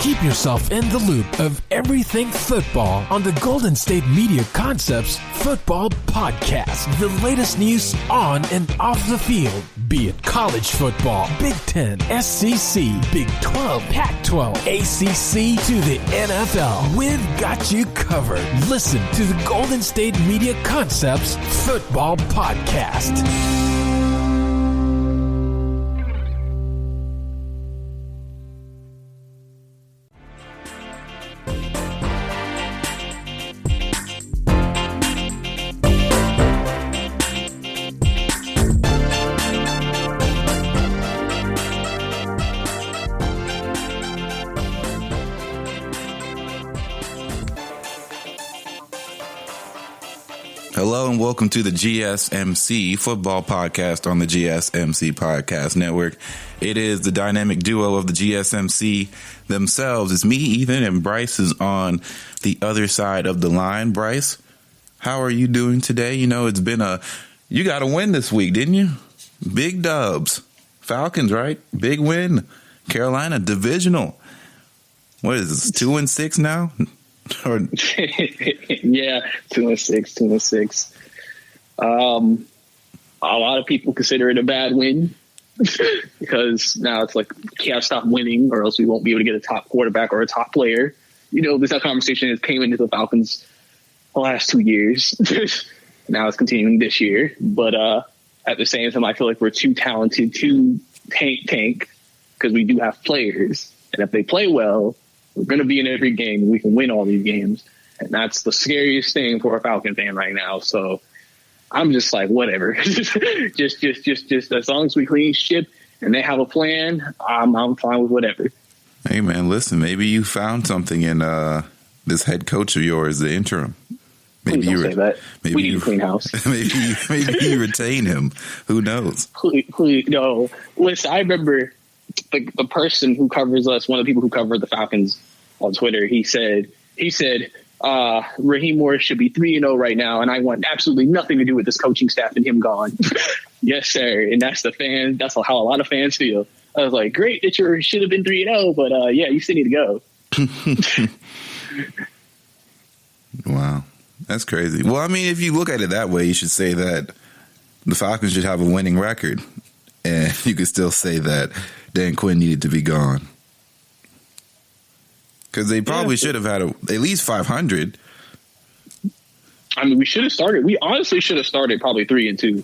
Keep yourself in the loop of everything football on the Golden State Media Concepts Football Podcast. The latest news on and off the field, be it college football, Big Ten, SEC, Big 12, Pac-12, ACC to the NFL. We've got you covered. Listen to the Golden State Media Concepts Football Podcast. Hello and welcome to the GSMC Football Podcast on the GSMC Podcast Network. It is the dynamic duo of the GSMC themselves. It's me, Ethan, and Brice is on the other side of the line. Brice, how are you doing today? You know, you got a win this week, didn't you? Big dubs. Falcons, right? Big win. Carolina, divisional. What is this, 2-6 now? Or yeah, 2-6. A lot of people consider it a bad win because now it's like we can't stop winning or else we won't be able to get a top quarterback or a top player. You know, that conversation has came into the Falcons the last 2 years. Now it's continuing this year. But at the same time, I feel like we're too talented to tank because we do have players. And if they play well, we're going to be in every game. We can win all these games. And that's the scariest thing for a Falcon fan right now. So I'm just like, whatever. just as long as we clean ship and they have a plan, I'm fine with whatever. Hey, man, listen, maybe you found something in this head coach of yours, the interim. Maybe Please don't say that. Maybe we need a clean house. maybe you retain him. Who knows? Please, no. Listen, I remember the person who covers us, one of the people who cover the Falcons on Twitter, he said, Raheem Morris should be 3-0 right now, and I want absolutely nothing to do with this coaching staff and him gone. Yes, sir. And that's how a lot of fans feel. I was like, great that you should have been 3-0, but yeah, you still need to go. Wow. That's crazy. Well, I mean, if you look at it that way, you should say that the Falcons should have a winning record, and you could still say that Dan Quinn needed to be gone. Because they probably should have had at least 500. I mean, we should have started. We honestly should have started probably 3-2.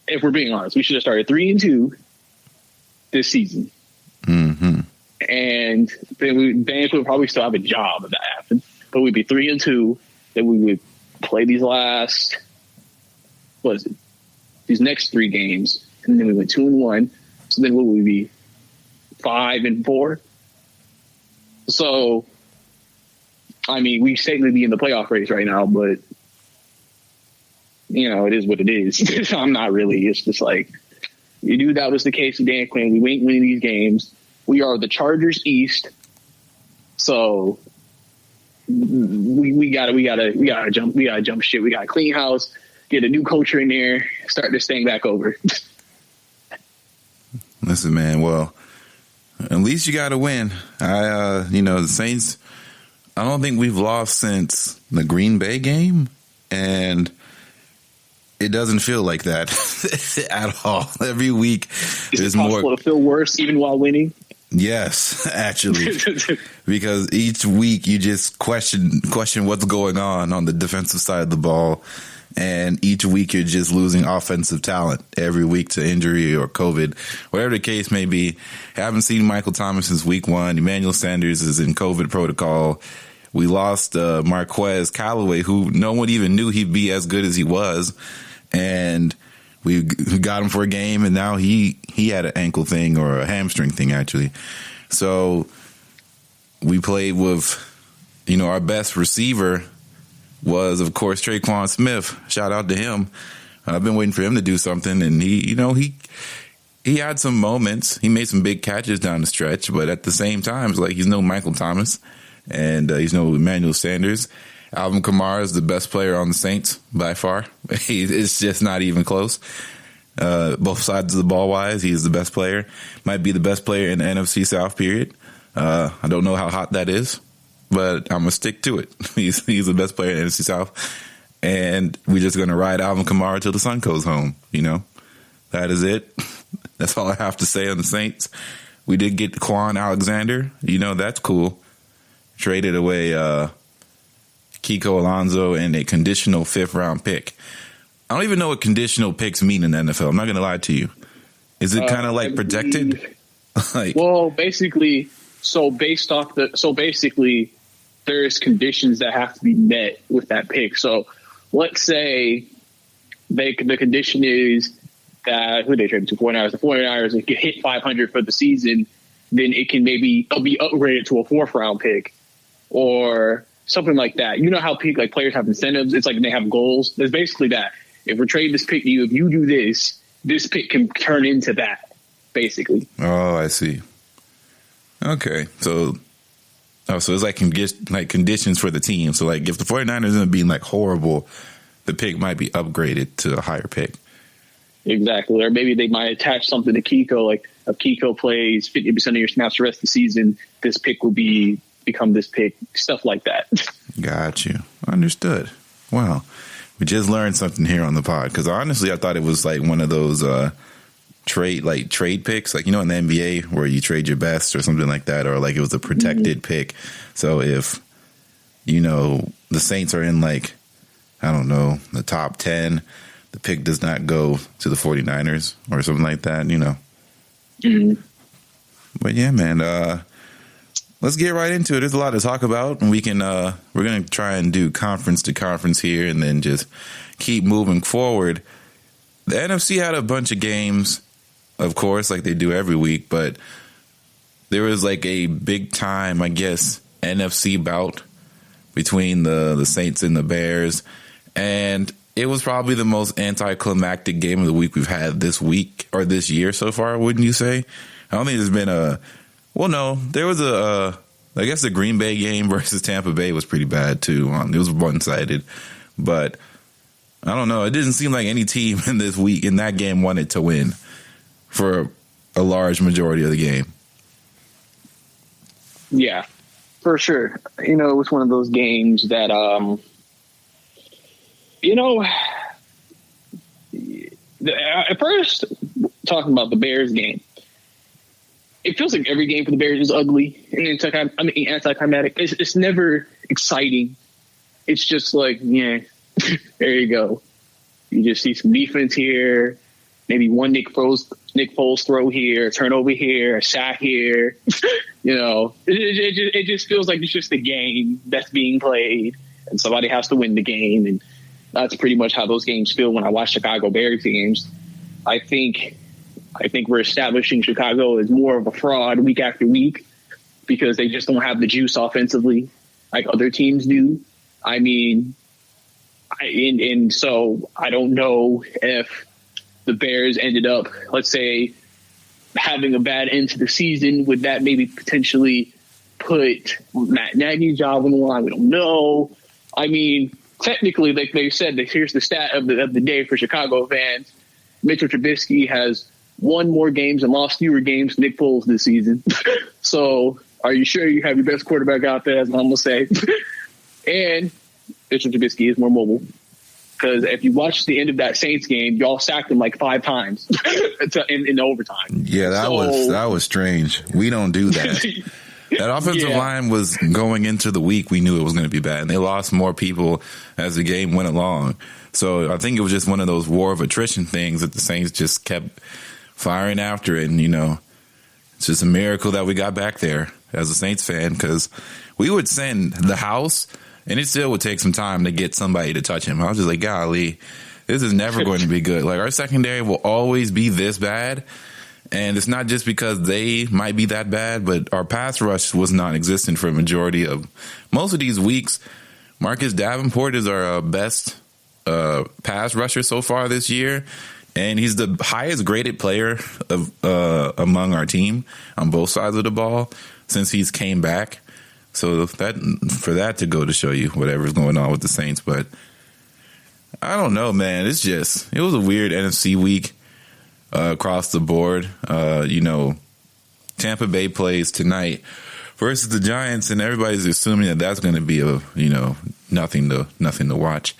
If we're being honest, we should have started 3-2 this season. Mm-hmm. And then Dan would probably still have a job if that happened. But we'd be 3-2. Then we would play these next 3 games. And then we went 2-1. So then what would we be? 5-4? So, I mean, we certainly be in the playoff race right now, but, you know, it is what it is. I'm not really. It's just like, you knew that was the case with Dan Quinn. We ain't winning these games. We are the Chargers East. So we gotta jump shit. We gotta clean house, get a new culture in there, start this thing back over. Listen, man, well, at least you got to win. The Saints, I don't think we've lost since the Green Bay game, and it doesn't feel like that at all. Every week is it possible to feel worse even while winning? Yes, actually, because each week you just question what's going on the defensive side of the ball. And each week you're just losing offensive talent every week to injury or COVID, whatever the case may be. Haven't seen Michael Thomas since week 1. Emmanuel Sanders is in COVID protocol. We lost Marquez Callaway, who no one even knew he'd be as good as he was. And we got him for a game, and now he had an ankle thing or a hamstring thing, actually. So we played with, our best receiver was, of course, Traquan Smith. Shout out to him. I've been waiting for him to do something, and he had some moments. He made some big catches down the stretch, but at the same time, it's like he's no Michael Thomas, and he's no Emmanuel Sanders. Alvin Kamara is the best player on the Saints by far. It's just not even close. Both sides of the ball wise, he's the best player. Might be the best player in the NFC South, period. I don't know how hot that is, but I'm going to stick to it. He's the best player in the NFC South. And we're just going to ride Alvin Kamara till the sun goes home, you know. That is it. That's all I have to say on the Saints. We did get Quan Alexander. You know, that's cool. Traded away Kiko Alonso and a conditional 5th-round pick. I don't even know what conditional picks mean in the NFL. I'm not going to lie to you. Is it kind of like protected? Well, basically, basically, there's conditions that have to be met with that pick. So let's say the condition is that who they traded to 49ers. The 49ers get hit 500 for the season, then it'll be upgraded to a 4th-round pick or something like that. You know how players have incentives? It's like they have goals. There's basically that. If we're trading this pick to you, if you do this pick can turn into that, basically. Oh, I see. Okay. So it's like conditions for the team. So like if the 49ers end up being like horrible, the pick might be upgraded to a higher pick. Exactly. Or maybe they might attach something to Kiko, like if Kiko plays 50% of your snaps the rest of the season, this pick will become this pick, stuff like that. Got you. Understood. Wow. We just learned something here on the pod because honestly, I thought it was like one of those trade picks, like, you know, in the NBA where you trade your best or something like that, or like it was a protected pick. So if, you know, the Saints are in like, I don't know, the top 10, the pick does not go to the 49ers or something like that, you know. Mm-hmm. But yeah, man, let's get right into it. There's a lot to talk about, and we're going to try and do conference to conference here and then just keep moving forward. The NFC had a bunch of games, of course, like they do every week, but there was like a big time, I guess, NFC bout between the Saints and the Bears, and it was probably the most anticlimactic game of the week we've had this week or this year so far, wouldn't you say? I don't think there's been there was I guess the Green Bay game versus Tampa Bay was pretty bad too. It was one-sided, but I don't know. It didn't seem like any team in that game wanted to win for a large majority of the game. Yeah, for sure. You know, it was one of those games that, at first, talking about the Bears game, it feels like every game for the Bears is ugly and anticlimactic. It's never exciting. It's just like, yeah, there you go. You just see some defense here, maybe one Nick Foles throw here, turnover here, a sack here. You know, it just feels like it's just a game that's being played, and somebody has to win the game, and that's pretty much how those games feel when I watch Chicago Bears games. I think we're establishing Chicago as more of a fraud week after week because they just don't have the juice offensively like other teams do. I mean, so I don't know if the Bears ended up, let's say, having a bad end to the season. Would that maybe potentially put Matt Nagy's job on the line? We don't know. I mean, technically, like they said, here's the stat of the day for Chicago fans. Mitchell Trubisky has won more games and lost fewer games than Nick Foles this season. So are you sure you have your best quarterback out there, as I'm going to say? And Mitchell Trubisky is more mobile. Because if you watch the end of that Saints game, y'all sacked him like 5 times in overtime. Yeah, that was strange. We don't do that. That offensive line was going into the week. We knew it was going to be bad, and they lost more people as the game went along. So I think it was just one of those war of attrition things that the Saints just kept firing after it. And, you know, it's just a miracle that we got back there as a Saints fan, because we would send the house, and it still would take some time to get somebody to touch him. I was just like, golly, this is never going to be good. Like, our secondary will always be this bad. And it's not just because they might be that bad, but our pass rush was non-existent for a majority of most of these weeks. Marcus Davenport is our best pass rusher so far this year, and he's the highest graded player of among our team on both sides of the ball since he's came back. So that to go to show you whatever's going on with the Saints. But I don't know, man. It was a weird NFC week. Across the board, Tampa Bay plays tonight versus the Giants, and everybody's assuming that that's going to be nothing to watch.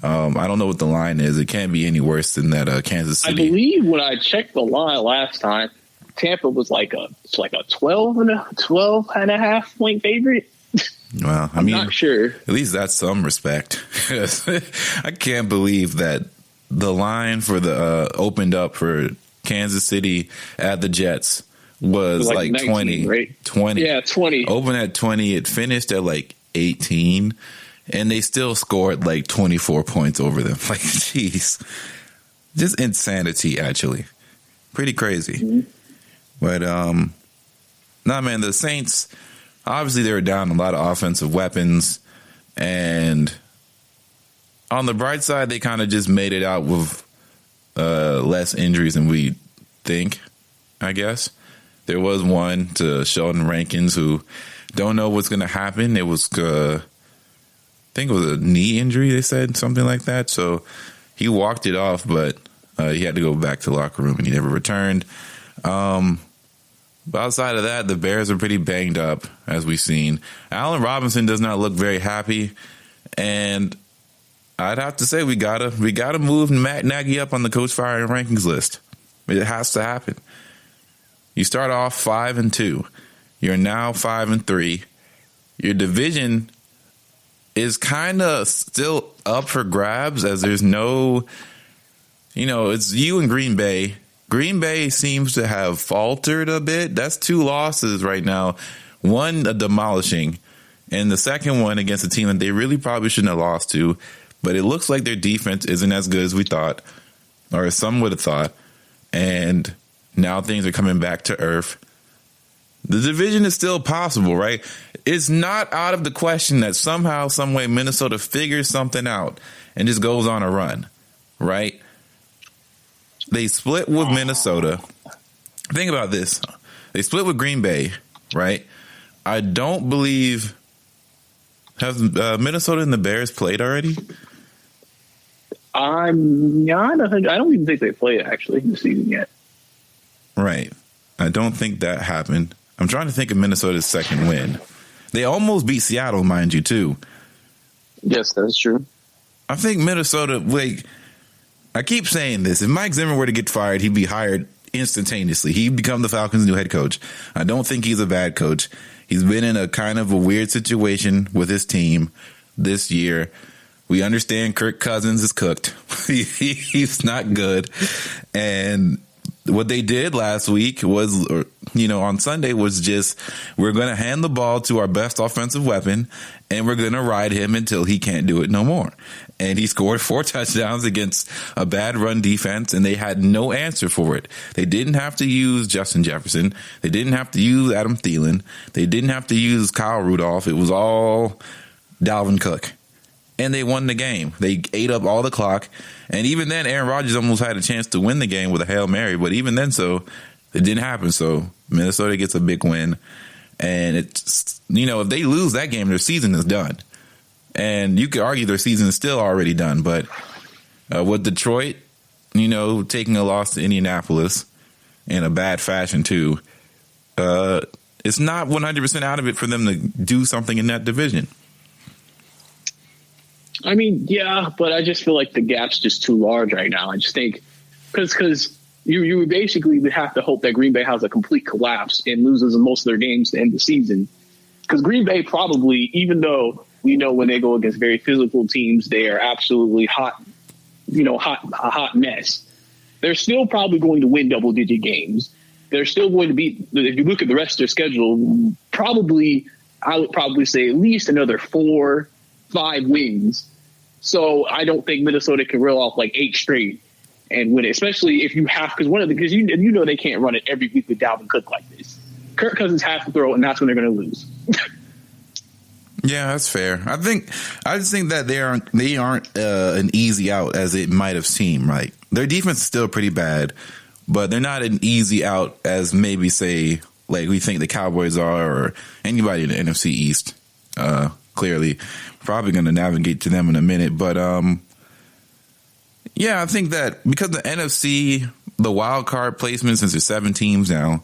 I don't know what the line is. It can't be any worse than that Kansas City. I believe when I checked the line last time, Tampa was like a 12 and a half point favorite. Well, I'm not sure. At least that's some respect. I can't believe that the line for the opened up for Kansas City at the Jets was like 19, 20, right? 20. Yeah, 20. Open at 20. It finished at like 18, and they still scored like 24 points over them. Like, jeez, just insanity. Actually, pretty crazy. Mm-hmm. But man, the Saints. Obviously, they were down a lot of offensive weapons, and on the bright side, they kind of just made it out with less injuries than we think, I guess. There was one to Sheldon Rankins who don't know what's going to happen. It was, I think it was a knee injury, they said, something like that. So he walked it off, but he had to go back to the locker room, and he never returned. But outside of that, the Bears are pretty banged up, as we've seen. Allen Robinson does not look very happy, and I'd have to say we gotta move Matt Nagy up on the coach firing rankings list. It has to happen. You start off 5-2. You're now 5-3. Your division is kind of still up for grabs, as there's no, it's you and Green Bay. Green Bay seems to have faltered a bit. That's 2 losses right now. One, a demolishing, and the second one against a team that they really probably shouldn't have lost to. But it looks like their defense isn't as good as we thought, or as some would have thought. And now things are coming back to earth. The division is still possible, right? It's not out of the question that somehow, some way, Minnesota figures something out and just goes on a run, right? They split with Minnesota. Think about this. They split with Green Bay, right? I don't believe... Have Minnesota and the Bears played already? I don't even think they played, actually, this season yet. Right. I don't think that happened. I'm trying to think of Minnesota's second win. They almost beat Seattle, mind you, too. Yes, that's true. I think Minnesota... I keep saying this. If Mike Zimmer were to get fired, he'd be hired instantaneously. He'd become the Falcons' new head coach. I don't think he's a bad coach. He's been in a kind of a weird situation with his team this year. We understand Kirk Cousins is cooked. He's not good. And what they did last week was, on Sunday was just, we're going to hand the ball to our best offensive weapon, and we're going to ride him until he can't do it no more. And he scored 4 touchdowns against a bad run defense, and they had no answer for it. They didn't have to use Justin Jefferson. They didn't have to use Adam Thielen. They didn't have to use Kyle Rudolph. It was all Dalvin Cook. And they won the game. They ate up all the clock. And even then, Aaron Rodgers almost had a chance to win the game with a Hail Mary. But even then, it didn't happen. So Minnesota gets a big win. And it's, if they lose that game, their season is done. And you could argue their season is still already done. But with Detroit, taking a loss to Indianapolis in a bad fashion too, it's not 100% out of it for them to do something in that division. I mean, yeah, but I just feel like the gap's just too large right now. I just think because you basically would have to hope that Green Bay has a complete collapse and loses most of their games to end the season. Because Green Bay probably, even though we know when they go against very physical teams, they are absolutely a hot mess. They're still probably going to win double-digit games. They're still going to be, if you look at the rest of their schedule, I would probably say at least another 4-5 wins. So I don't think Minnesota can reel off like 8 straight and win it, especially if you have, because they can't run it every week with Dalvin Cook like this. Kirk Cousins has to throw it, and that's when they're going to lose. Yeah, that's fair. I just think that they aren't an easy out as it might have seemed. Right, their defense is still pretty bad, but they're not an easy out as maybe say like we think the Cowboys are or anybody in the NFC East. Clearly, probably going to navigate to them in a minute, but yeah, I think that because the NFC, the wild card placement, since there's 7 teams now,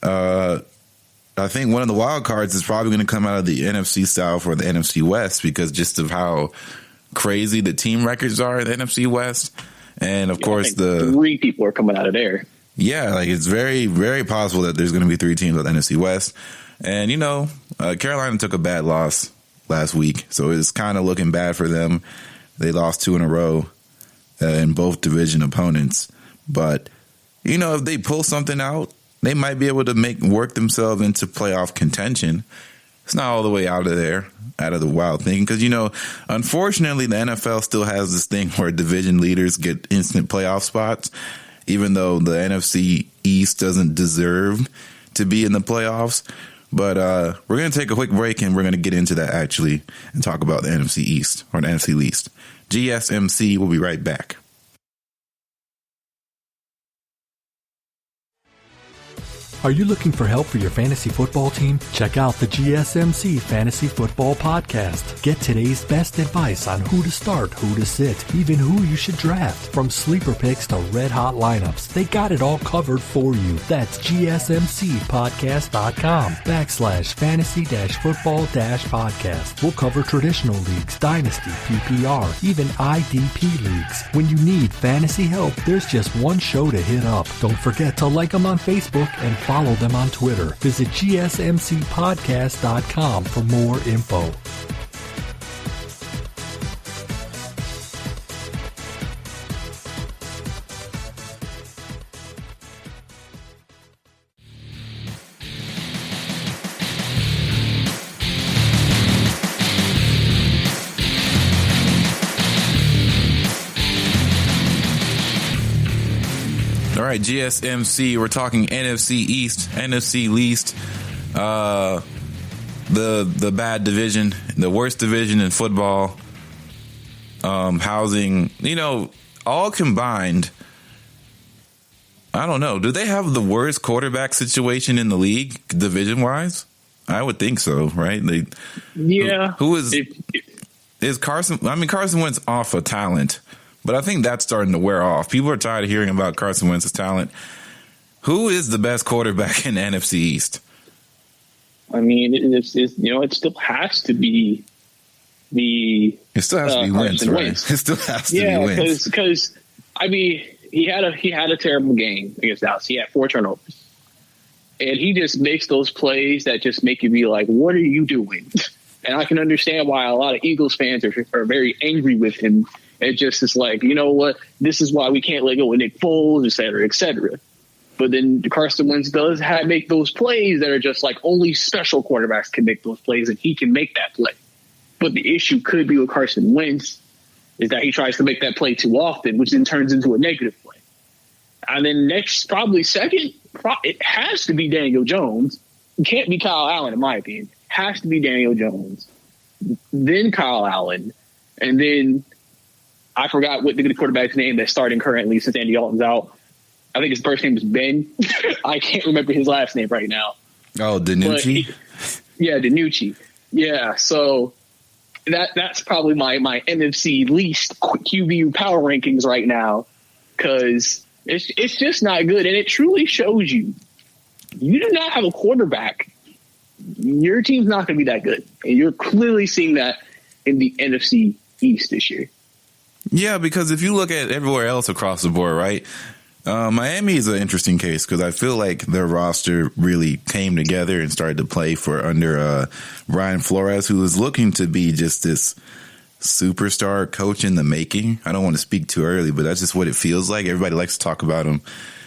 I I think one of the wild cards is probably going to come out of the NFC South or the NFC West because just of how crazy the team records are in the NFC West. And, of course, the 3 people are coming out of there. Yeah, like it's very, very possible that there's going to be 3 teams at the NFC West. And, Carolina took a bad loss last week, so it's kind of looking bad for them. They lost 2 in a row in both division opponents. But, if they pull something out, they might be able to work themselves into playoff contention. It's not all the way out of the wild thing. Because, unfortunately, the NFL still has this thing where division leaders get instant playoff spots, even though the NFC East doesn't deserve to be in the playoffs. But we're going to take a quick break, and we're going to get into that, actually, and talk about the NFC East or the NFC least. GSMC, we'll be right back. Are you looking for help for your fantasy football team? Check out the GSMC Fantasy Football Podcast. Get today's best advice on who to start, who to sit, even who you should draft. From sleeper picks to red-hot lineups, they got it all covered for you. That's gsmcpodcast.com/fantasy-football-podcast. We'll cover traditional leagues, dynasty, PPR, even IDP leagues. When you need fantasy help, there's just one show to hit up. Don't forget to like them on Facebook and follow them on Twitter. Visit gsmcpodcast.com for more info. All right, GSMC, we're talking NFC East, NFC least, the bad division, the worst division in football, housing, all combined. I don't know. Do they have the worst quarterback situation in the league division-wise? I would think so, right? Who is Carson? I mean, Carson Wentz off of talent. But I think that's starting to wear off. People are tired of hearing about Carson Wentz's talent. Who is the best quarterback in the NFC East? I mean, it still has to be the. It still has to be Wentz, right? It still has to be Wentz. because I mean, he had a terrible game against Dallas. He had 4 turnovers, and he just makes those plays that just make you be like, "What are you doing?" And I can understand why a lot of Eagles fans are very angry with him. It just is like, you know what? This is why we can't let go of Nick Foles, et cetera, et cetera. But then Carson Wentz does make those plays that are just like only special quarterbacks can make those plays, and he can make that play. But the issue could be with Carson Wentz is that he tries to make that play too often, which then turns into a negative play. And then next, probably second, it has to be Daniel Jones. It can't be Kyle Allen, in my opinion. It has to be Daniel Jones. Then Kyle Allen. And then I forgot what the quarterback's name that's starting currently since Andy Dalton's out. I think his first name is Ben. I can't remember his last name right now. Oh, DiNucci? DiNucci. Yeah, so that's probably my NFC least QB power rankings right now because it's just not good. And it truly shows you do not have a quarterback. Your team's not going to be that good. And you're clearly seeing that in the NFC East this year. Yeah, because if you look at everywhere else across the board, right? Miami is an interesting case because I feel like their roster really came together and started to play under Brian Flores, who is looking to be just this superstar coach in the making. I don't want to speak too early, but that's just what it feels like. Everybody likes to talk about him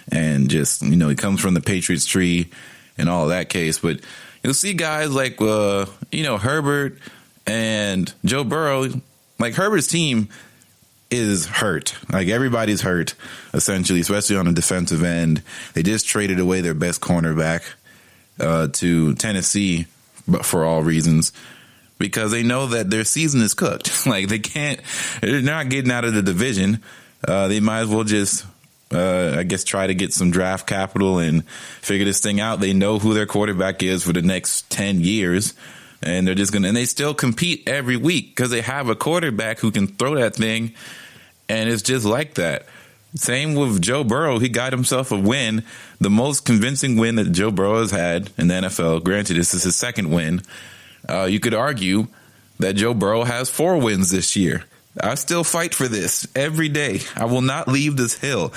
and just, he comes from the Patriots tree and all that case. But you'll see guys like, Herbert and Joe Burrow, like Herbert's team is hurt. Like everybody's hurt, essentially, especially on the defensive end. They just traded away their best cornerback to Tennessee, but for all reasons, because they know that their season is cooked. Like they're not getting out of the division. They might as well just, try to get some draft capital and figure this thing out. They know who their quarterback is for the next 10 years. And they're just and they still compete every week because they have a quarterback who can throw that thing. And it's just like that. Same with Joe Burrow. He got himself a win, the most convincing win that Joe Burrow has had in the NFL. Granted, this is his second win. You could argue that Joe Burrow has 4 wins this year. I still fight for this every day. I will not leave this hill.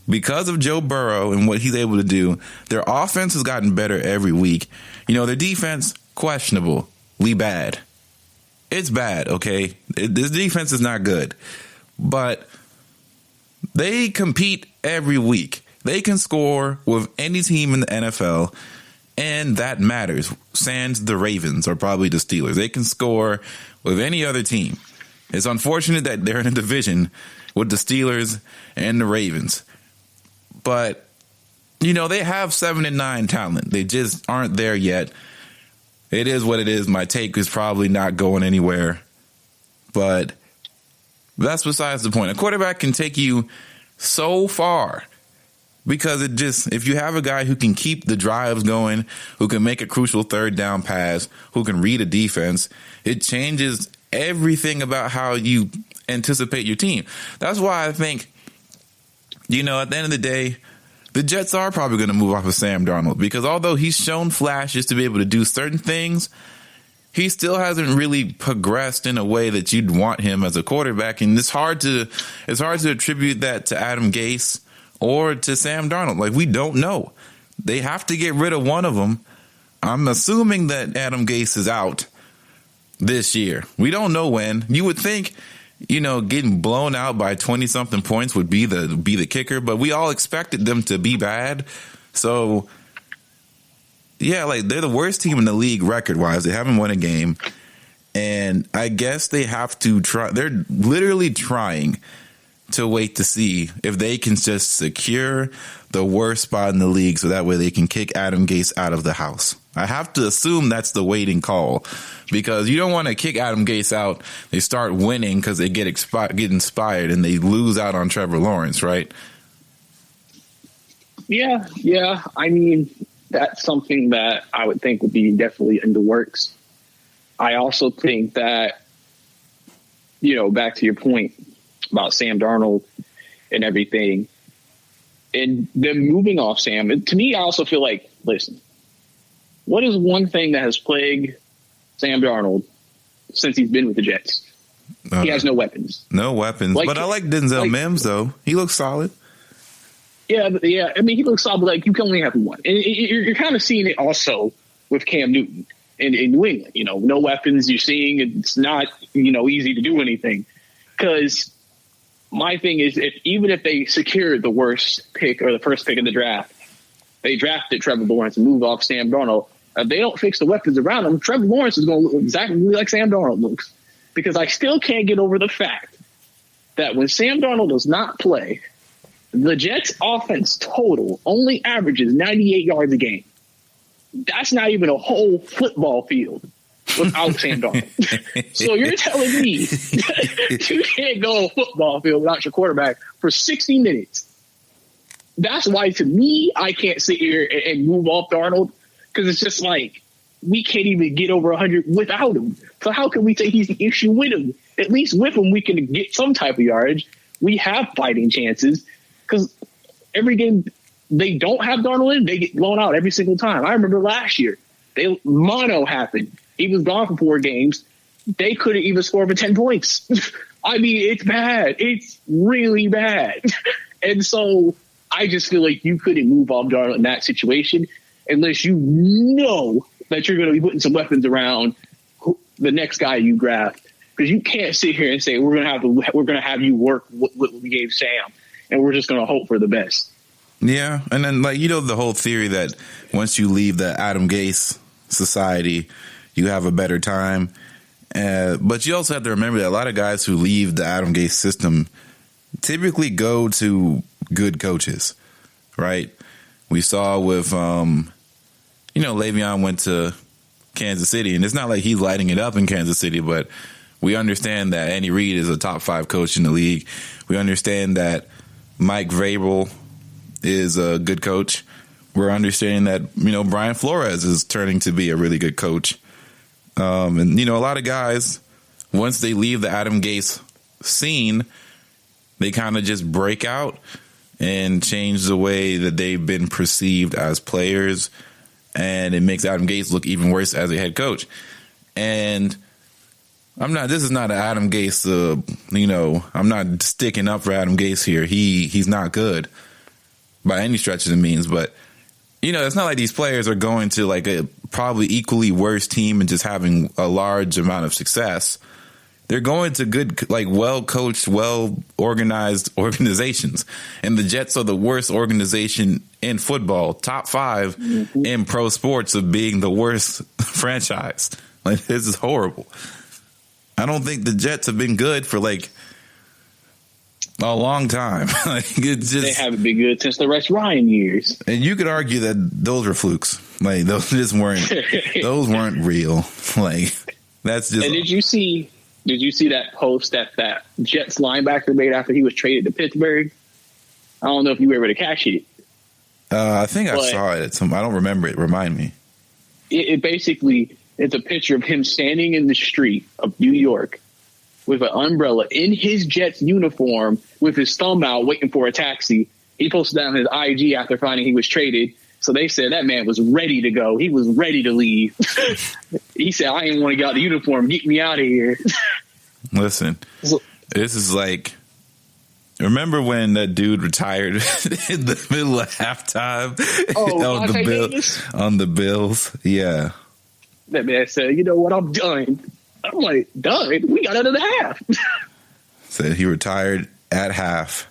Because of Joe Burrow and what he's able to do, their offense has gotten better every week. Their defense, questionably bad. It's bad, okay? This defense is not good. But they compete every week. They can score with any team in the NFL, and that matters. Sans the Ravens or probably the Steelers. They can score with any other team. It's unfortunate that they're in a division with the Steelers and the Ravens. But, they have 7 and 9 talent. They just aren't there yet. It is what it is. My take is probably not going anywhere. But that's besides the point. A quarterback can take you so far because if you have a guy who can keep the drives going, who can make a crucial third down pass, who can read a defense, it changes everything about how you anticipate your team. That's why I think, at the end of the day, the Jets are probably going to move off of Sam Darnold because although he's shown flashes to be able to do certain things, he still hasn't really progressed in a way that you'd want him as a quarterback. And it's hard to attribute that to Adam Gase or to Sam Darnold. Like, we don't know. They have to get rid of one of them. I'm assuming that Adam Gase is out this year. We don't know when. You would think, getting blown out by 20-something points would be the kicker, but we all expected them to be bad. So, yeah, they're the worst team in the league record-wise. They haven't won a game. And I guess they have to try. They're literally trying to wait to see if they can just secure the worst spot in the league so that way they can kick Adam Gase out of the house. I have to assume that's the waiting call because you don't want to kick Adam Gase out. They start winning because they get inspired and they lose out on Trevor Lawrence, right? Yeah. I mean, that's something that I would think would be definitely in the works. I also think that, back to your point about Sam Darnold and everything, and them moving off Sam, to me, I also feel like, listen, what is one thing that has plagued Sam Darnold since he's been with the Jets? He has no weapons. No weapons. But I like Denzel Mims, though. He looks solid. Yeah. I mean, he looks solid. You can only have one. And you're kind of seeing it also with Cam Newton in New England. No weapons. You're seeing it's not, easy to do anything. Because my thing is, even if they secured the worst pick or the first pick in the draft, they drafted Trevor Lawrence and moved off Sam Darnold. If they don't fix the weapons around him, Trevor Lawrence is going to look exactly like Sam Darnold looks. Because I still can't get over the fact that when Sam Darnold does not play, the Jets' offense total only averages 98 yards a game. That's not even a whole football field without Sam Darnold. So you're telling me you can't go a football field without your quarterback for 60 minutes. That's why, to me, I can't sit here and move off Darnold because it's just we can't even get over 100 without him. So how can we say he's the issue with him? At least with him, we can get some type of yardage. We have fighting chances because every game they don't have Darnold in, they get blown out every single time. I remember last year, mono happened. He was gone for 4 games. They couldn't even score for 10 points. I mean, it's bad. It's really bad. And so I just feel like you couldn't move off Darnold in that situation unless you know that you're going to be putting some weapons around the next guy you draft. Because you can't sit here and say we're going to have you work what we gave Sam, and we're just going to hope for the best. Yeah, and then the whole theory that once you leave the Adam Gase society, you have a better time. But you also have to remember that a lot of guys who leave the Adam Gase system typically go to good coaches, right? We saw with, Le'Veon went to Kansas City, and it's not like he's lighting it up in Kansas City, but we understand that Andy Reid is a top 5 coach in the league. We understand that Mike Vrabel is a good coach. We're understanding that, Brian Flores is turning to be a really good coach. And, a lot of guys, once they leave the Adam Gase scene, they kind of just break out and change the way that they've been perceived as players, and it makes Adam Gase look even worse as a head coach. And this is not an Adam Gase, I'm not sticking up for Adam Gase here. He's not good by any stretch of the means, but it's not like these players are going to like a probably equally worse team and just having a large amount of success. They're going to good, like well-coached, well-organized organizations. And the Jets are the worst organization in football, top 5 in pro sports of being the worst franchise. Like, this is horrible. I don't think the Jets have been good for like a long time. They haven't been good since the Rex Ryan years. And you could argue that those were flukes. Like, those just weren't, those weren't real. Like, that's just. And did you see that post that Jets linebacker made after he was traded to Pittsburgh? I don't know if you were able to catch it. I think I saw it. I don't remember it. Remind me. It basically, it's a picture of him standing in the street of New York with an umbrella in his Jets uniform with his thumb out waiting for a taxi. He posted that on his IG after finding he was traded. So they said that man was ready to go. He was ready to leave. He said, I ain't want to get out the uniform. Get me out of here. Listen, this is like, remember when that dude retired in the middle of halftime on the Bills? Yeah. That man said, you know what, I'm done. I'm like, done? We got out of the half. Said he retired at half.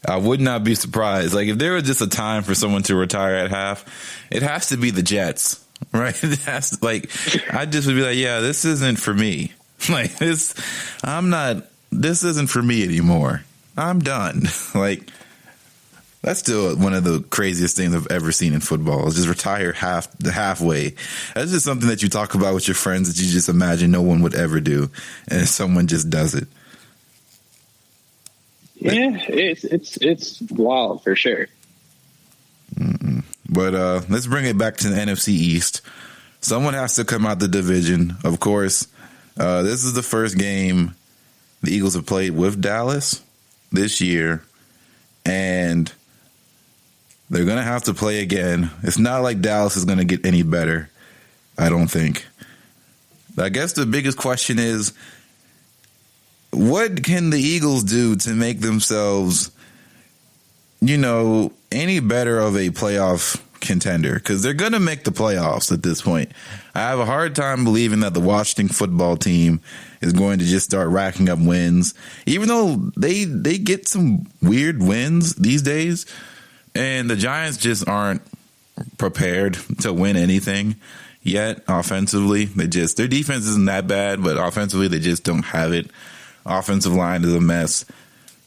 I would not be surprised. Like, if there was just a time for someone to retire at half, it has to be the Jets, right? It has to, like, I just would be like, yeah, this isn't for me. Like, this isn't for me anymore. I'm done. Like, that's still one of the craziest things I've ever seen in football, is just retire halfway. That's just something that you talk about with your friends that you just imagine no one would ever do, and someone just does it. Yeah, it's wild for sure. But let's bring it back to the NFC East. Someone has to come out the division. Of course, this is the first game the Eagles have played with Dallas this year, and they're going to have to play again. It's not like Dallas is going to get any better, I don't think. I guess the biggest question is, what can the Eagles do to make themselves, any better of a playoff contender? Because they're going to make the playoffs at this point. I have a hard time believing that the Washington football team is going to just start racking up wins, even though they get some weird wins these days. And the Giants just aren't prepared to win anything yet offensively. Their defense isn't that bad, but offensively they just don't have it. Offensive line is a mess.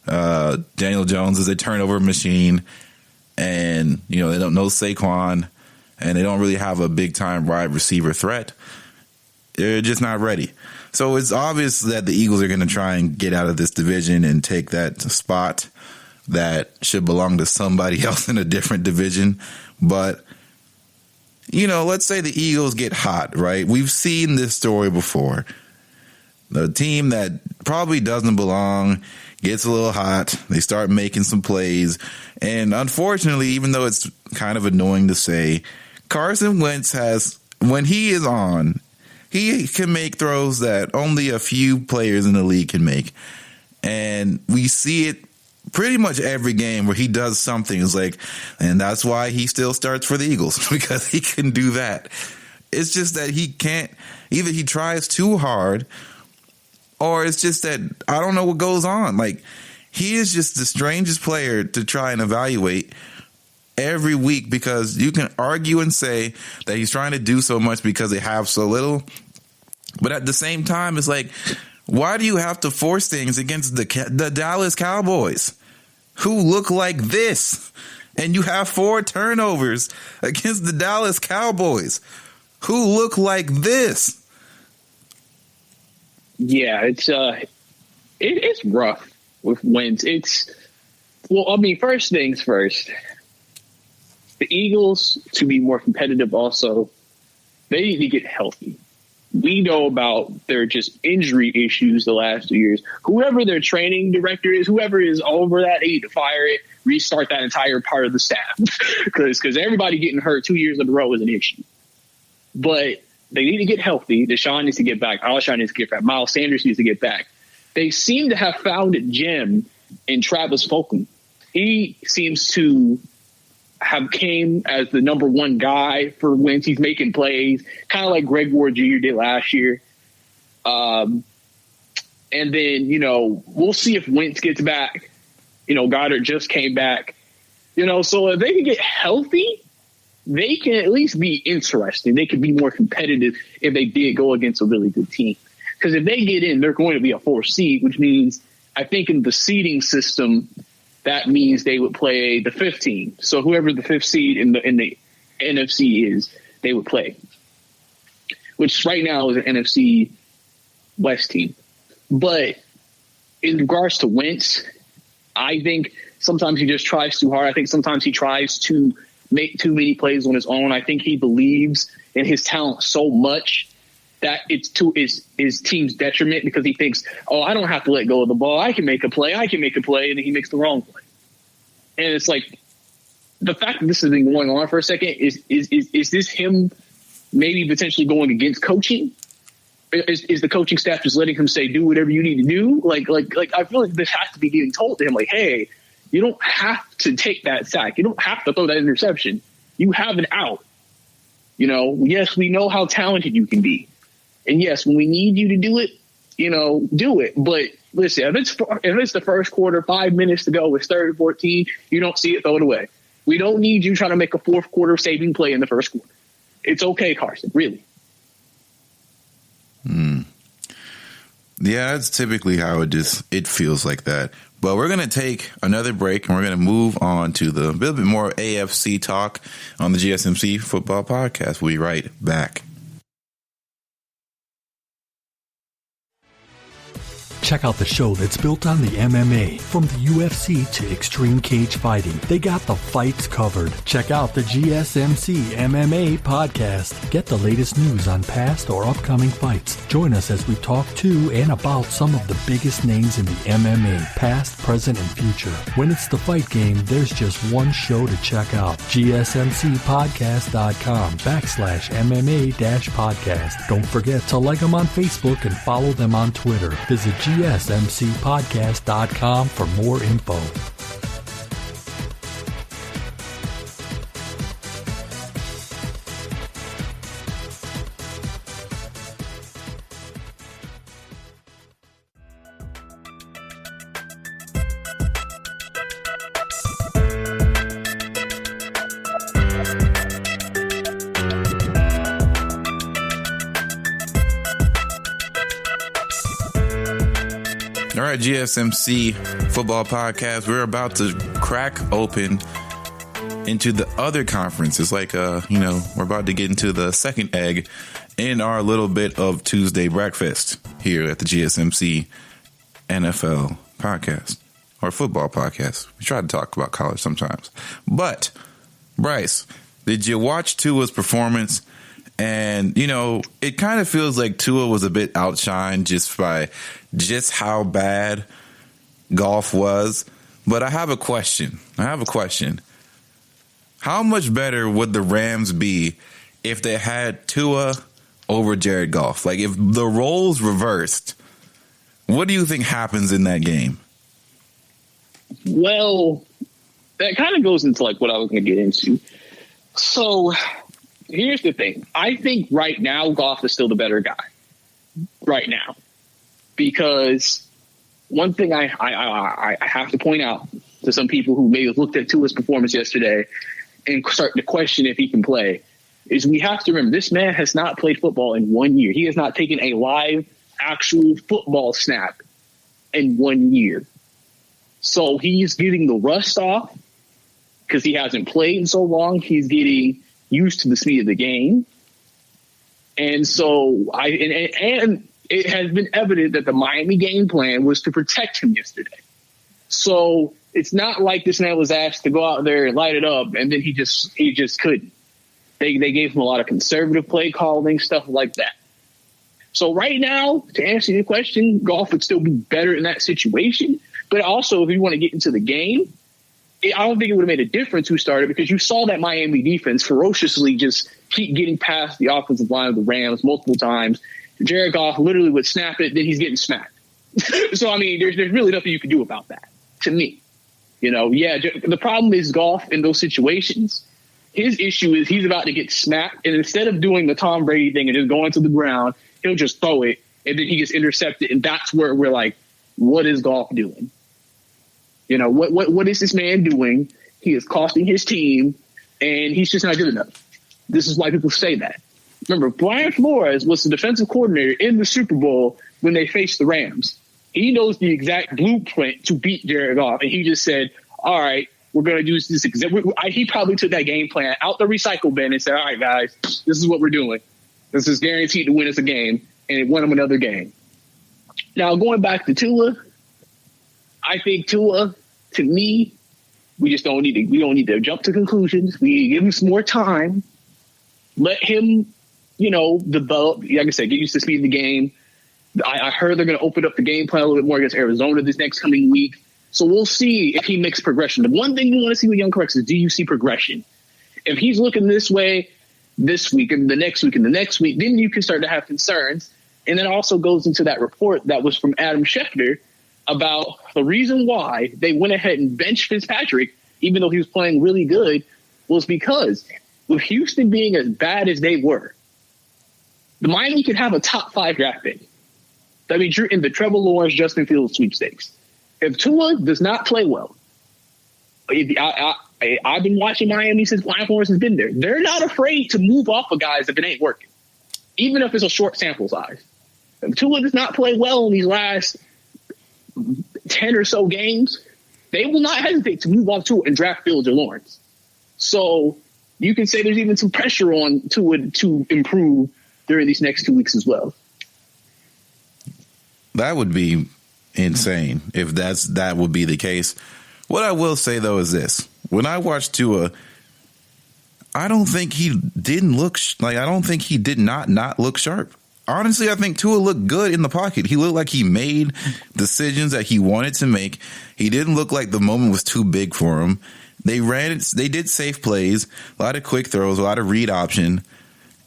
Daniel Jones is a turnover machine, and they don't know Saquon, and they don't really have a big time wide receiver threat. They're just not ready. So it's obvious that the Eagles are going to try and get out of this division and take that spot that should belong to somebody else in a different division. But let's say the Eagles get hot, right? We've seen this story before. The team that probably doesn't belong gets a little hot. They start making some plays. And unfortunately, even though it's kind of annoying to say, Carson Wentz when he is on, he can make throws that only a few players in the league can make. And we see it pretty much every game where he does something. It's like, and that's why he still starts for the Eagles, because he can do that. It's just that he can't, either he tries too hard, or it's just that I don't know what goes on. Like, he is just the strangest player to try and evaluate every week, because you can argue and say that he's trying to do so much because they have so little. But at the same time, it's like, why do you have to force things against the Dallas Cowboys, who look like this? And you have 4 turnovers against the Dallas Cowboys, who look like this. Yeah, it's rough with wins. First things first. The Eagles, to be more competitive also, they need to get healthy. We know about their just injury issues the last 2 years. Whoever their training director is, whoever is over that, they need to fire it, restart that entire part of the staff. Because everybody getting hurt 2 years in a row is an issue. But they need to get healthy. Deshaun needs to get back. Alshon needs to get back. Miles Sanders needs to get back. They seem to have found a gem in Travis Fulgham. He seems to have came as the number one guy for Wentz. He's making plays, kind of like Greg Ward Jr. did last year. And then, we'll see if Wentz gets back. Goddard just came back. So if they can get healthy, they can at least be interesting. They could be more competitive if they did go against a really good team. Because if they get in, they're going to be a 4th seed, which means I think in the seeding system, that means they would play the 5th team. So whoever the 5th seed in the NFC is, they would play. Which right now is an NFC West team. But in regards to Wentz, I think sometimes he just tries too hard. I think sometimes he tries to make too many plays on his own. I think he believes in his talent so much that it's to his team's detriment, because he thinks, I don't have to let go of the ball. I can make a play. And then he makes the wrong play. And it's like, the fact that this has been going on for a second, is this him maybe potentially going against coaching? Is the coaching staff just letting him say, do whatever you need to do? Like I feel like this has to be getting told to him, like, hey, you don't have to take that sack. You don't have to throw that interception. You have an out. Yes, we know how talented you can be. And yes, when we need you to do it, do it. But listen, if it's the first quarter, 5 minutes to go, it's 3rd and 14, you don't see it, throw it away. We don't need you trying to make a 4th quarter saving play in the first quarter. It's okay, Carson, really. Yeah, that's typically how it feels like that. But we're going to take another break, and we're going to move on to the little bit more AFC talk on the GSMC Football Podcast. We'll be right back. Check out the show that's built on the MMA. From the UFC to extreme cage fighting, they got the fights covered. Check out the GSMC MMA podcast. Get the latest news on past or upcoming fights. Join us as we talk to and about some of the biggest names in the MMA, past, present, and future. When it's the fight game, there's just one show to check out. GSMCpodcast.com/MMA-podcast. Don't forget to like them on Facebook and follow them on Twitter. Visit GSMCpodcast.com for more info. All right, GSMC Football Podcast. We're about to crack open into the other conference. It's like, we're about to get into the second egg in our little bit of Tuesday breakfast here at the GSMC NFL Podcast, or Football Podcast. We try to talk about college sometimes. But, Brice, did you watch Tua's performance? And, it kind of feels like Tua was a bit outshined just by just how bad golf was. But I have a question. How much better would the Rams be if they had Tua over Jared Goff? Like, if the roles reversed, what do you think happens in that game? Well, that kind of goes into like what I was going to get into. So here's the thing. I think right now Goff is still the better guy. Right now. Because one thing I have to point out to some people who may have looked at Tua's performance yesterday and start to question if he can play is we have to remember this man has not played football in 1 year. He has not taken a live, actual football snap in 1 year. So he's getting the rust off because he hasn't played in so long. He's getting used to the speed of the game. And so and it has been evident that the Miami game plan was to protect him yesterday. So it's not like this man was asked to go out there and light it up, and then he just couldn't. They gave him a lot of conservative play calling, stuff like that. So right now, to answer your question, Goff would still be better in that situation. But also, if you want to get into the game, I don't think it would have made a difference who started, because you saw that Miami defense ferociously just keep getting past the offensive line of the Rams multiple times. Jared Goff literally would snap it, then he's getting smacked. So, I mean, there's really nothing you can do about that, to me. The problem is Goff in those situations. His issue is he's about to get smacked, and instead of doing the Tom Brady thing and just going to the ground, he'll just throw it, and then he gets intercepted, and that's where we're like, what is Goff doing? What is this man doing? He is costing his team, and he's just not good enough. This is why people say that. Remember, Brian Flores was the defensive coordinator in the Super Bowl when they faced the Rams. He knows the exact blueprint to beat Jared Goff, and he just said, all right, we're going to do this. He probably took that game plan out the recycle bin and said, all right, guys, this is what we're doing. This is guaranteed to win us a game, and it won him another game. Now, going back to Tua, I think Tua, to me, we don't need to jump to conclusions. We need to give him some more time. Let him, develop. Like I said, get used to the speed of the game. I heard they're going to open up the game plan a little bit more against Arizona this next coming week. So we'll see if he makes progression. The one thing you want to see with young quarterbacks is, do you see progression? If he's looking this way this week and the next week and the next week, then you can start to have concerns. And then also goes into that report that was from Adam Schefter about the reason why they went ahead and benched Fitzpatrick, even though he was playing really good, was because with Houston being as bad as they were, the Miami could have a top 5 draft pick. That means you're in the Trevor Lawrence, Justin Fields sweepstakes. If Tua does not play well, I've been watching Miami since Brian Flores has been there. They're not afraid to move off of guys if it ain't working, even if it's a short sample size. If Tua does not play well in these last 10 or so games, they will not hesitate to move off Tua and draft Fields or Lawrence. So you can say there's even some pressure on Tua to improve during these next 2 weeks as well. That would be insane if that would be the case. What I will say, though, is this. When I watched Tua, I don't think he didn't look I don't think he did not look sharp. Honestly, I think Tua looked good in the pocket. He looked like he made decisions that he wanted to make. He didn't look like the moment was too big for him. They did safe plays, a lot of quick throws, a lot of read option,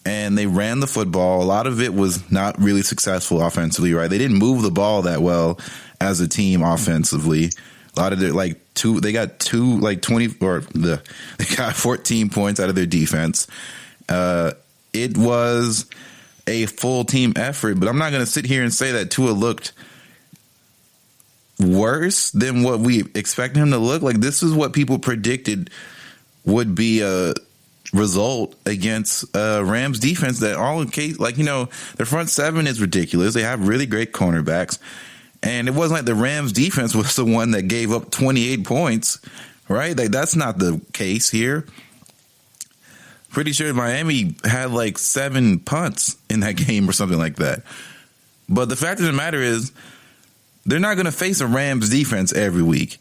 and they ran the football. A lot of it was not really successful offensively, right? They didn't move the ball that well as a team offensively. A lot of their they got 14 points out of their defense. It was a full team effort, but I'm not going to sit here and say that Tua looked worse than what we expected him to look like. This is what people predicted would be a result against Rams defense that all in case, their front seven is ridiculous. They have really great cornerbacks. And it wasn't like the Rams defense was the one that gave up 28 points, right? That's not the case here. Pretty sure Miami had 7 punts in that game or something like that. But the fact of the matter is, they're not going to face a Rams defense every week.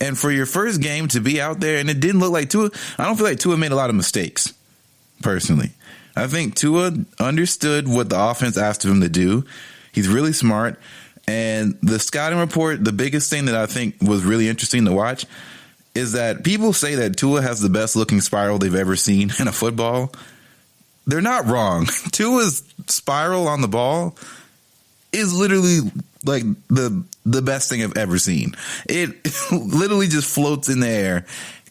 And for your first game to be out there, and it didn't look like Tua, I don't feel like Tua made a lot of mistakes, personally. I think Tua understood what the offense asked of him to do. He's really smart. And the scouting report, the biggest thing that I think was really interesting to watch is that people say that Tua has the best looking spiral they've ever seen in a football. They're not wrong. Tua's spiral on the ball is literally the best thing I've ever seen. It literally just floats in the air,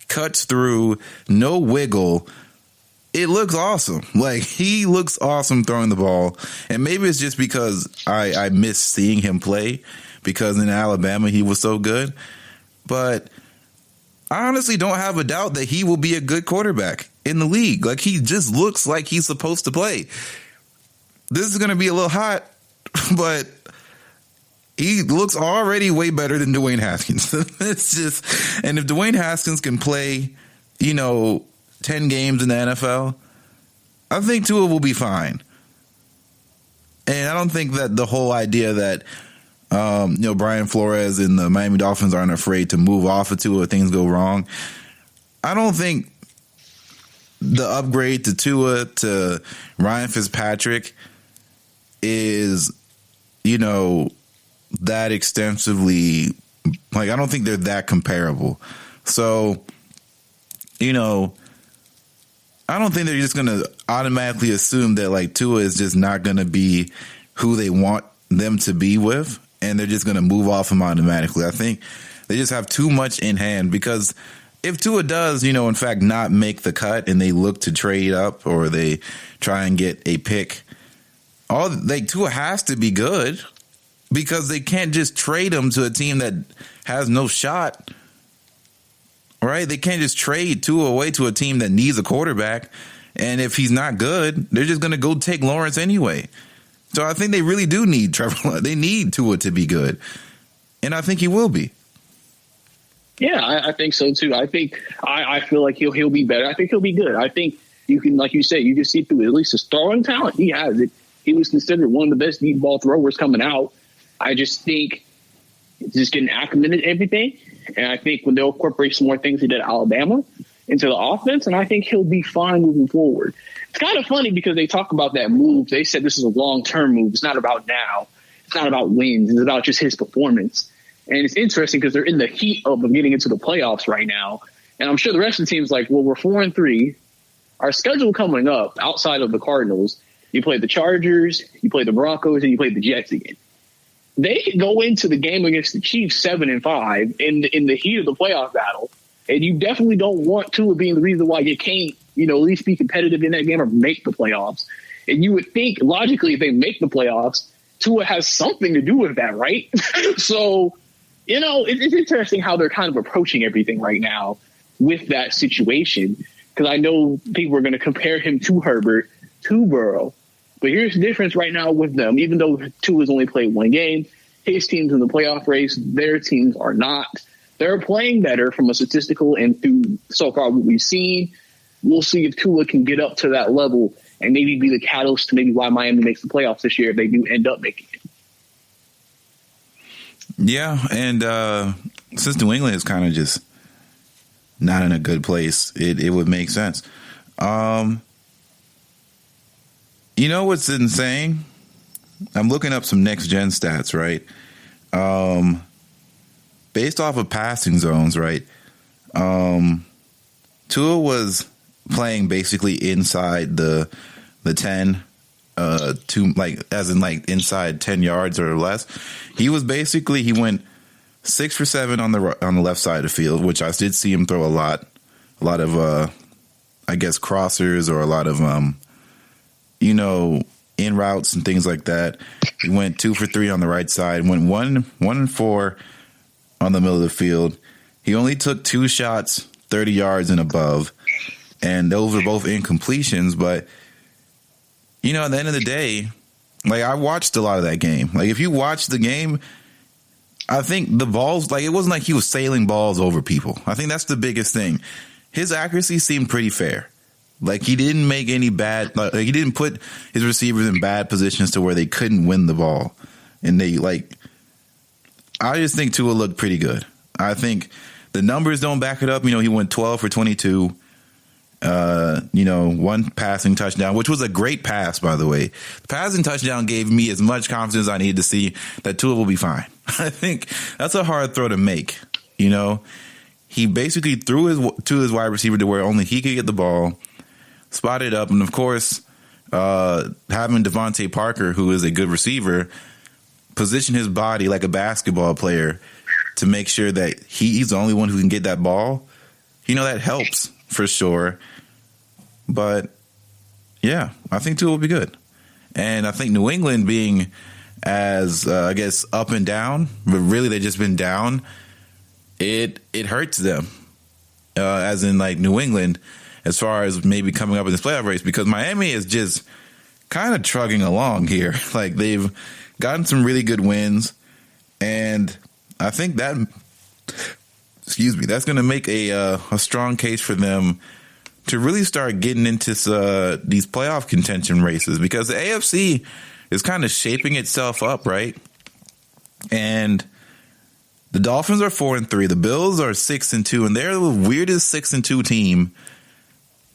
cuts through, no wiggle. It looks awesome. He looks awesome throwing the ball. And maybe it's just because I miss seeing him play, because in Alabama he was so good. But I honestly don't have a doubt that he will be a good quarterback in the league. He just looks like he's supposed to play. This is going to be a little hot, but he looks already way better than Dwayne Haskins. It's just, and if Dwayne Haskins can play, 10 games in the NFL, I think Tua will be fine. And I don't think that the whole idea that Brian Flores and the Miami Dolphins aren't afraid to move off of Tua if things go wrong. I don't think the upgrade to Tua to Ryan Fitzpatrick is that extensively. Like, I don't think they're that comparable. So, I don't think they're just going to automatically assume that, like, Tua is just not going to be who they want them to be with, and they're just going to move off him automatically. I think they just have too much in hand, because if Tua does, in fact, not make the cut and they look to trade up or they try and get a pick, Tua has to be good, because they can't just trade him to a team that has no shot. Right? They can't just trade Tua away to a team that needs a quarterback. And if he's not good, they're just going to go take Lawrence anyway. So I think they really do need Trevor. They need Tua to be good. And I think he will be. Yeah, I think so too. I feel like he'll be better. I think he'll be good. I think you can, like you said, you can see through at least his throwing talent. He has it. He was considered one of the best deep ball throwers coming out. I just think just getting acclimated to everything. And I think when they'll incorporate some more things he did at Alabama into the offense, and I think he'll be fine moving forward. It's kind of funny because they talk about that move. They said this is a long-term move. It's not about now. It's not about wins. It's about just his performance. And it's interesting because they're in the heat of getting into the playoffs right now. And I'm sure the rest of the team's like, well, we're 4-3. Our schedule coming up outside of the Cardinals, you play the Chargers, you play the Broncos, and you play the Jets again. They could go into the game against the Chiefs 7-5 in the heat of the playoff battle, and you definitely don't want Tua being the reason why you can't, at least be competitive in that game or make the playoffs. And you would think logically, if they make the playoffs, Tua has something to do with that, right? So, it's interesting how they're kind of approaching everything right now with that situation, because I know people are going to compare him to Herbert, to Burrow. But here's the difference right now with them. Even though Tua's only played one game, his team's in the playoff race, their teams are not. They're playing better from a statistical and through so far what we've seen. We'll see if Tua can get up to that level and maybe be the catalyst to maybe why Miami makes the playoffs this year if they do end up making it. Yeah, and since New England is kind of just not in a good place, it would make sense. You know what's insane? I'm looking up some next-gen stats, right? Based off of passing zones, right? Tua was playing basically inside the 10, inside 10 yards or less. He went 6 for 7 on the left side of the field, which I did see him throw a lot of crossers or a lot of in routes and things like that. He went 2 for 3 on the right side, went 1 and 4 on the middle of the field. He only took 2 shots, 30 yards and above, and those were both incompletions. But, at the end of the day, I watched a lot of that game. If you watch the game, I think the balls, it wasn't like he was sailing balls over people. I think that's the biggest thing. His accuracy seemed pretty fair. He didn't make any bad, he didn't put his receivers in bad positions to where they couldn't win the ball. And I just think Tua looked pretty good. I think the numbers don't back it up. He went 12 for 22, 1 passing touchdown, which was a great pass, by the way. The passing touchdown gave me as much confidence I needed to see that Tua will be fine. I think that's a hard throw to make, He basically threw to his wide receiver to where only he could get the ball. Spotted up, and of course, having Devontae Parker, who is a good receiver, position his body like a basketball player to make sure that he's the only one who can get that ball. That helps for sure. But yeah, I think Tua will be good, and I think New England being as up and down, but really they've just been down. It hurts them, as in New England. As far as maybe coming up in this playoff race, because Miami is just kind of trugging along here. They've gotten some really good wins, and I think that's going to make a strong case for them to really start getting into these playoff contention races, because the AFC is kind of shaping itself up, right? And the Dolphins are 4-3, the Bills are 6-2, and they're the weirdest 6-2 team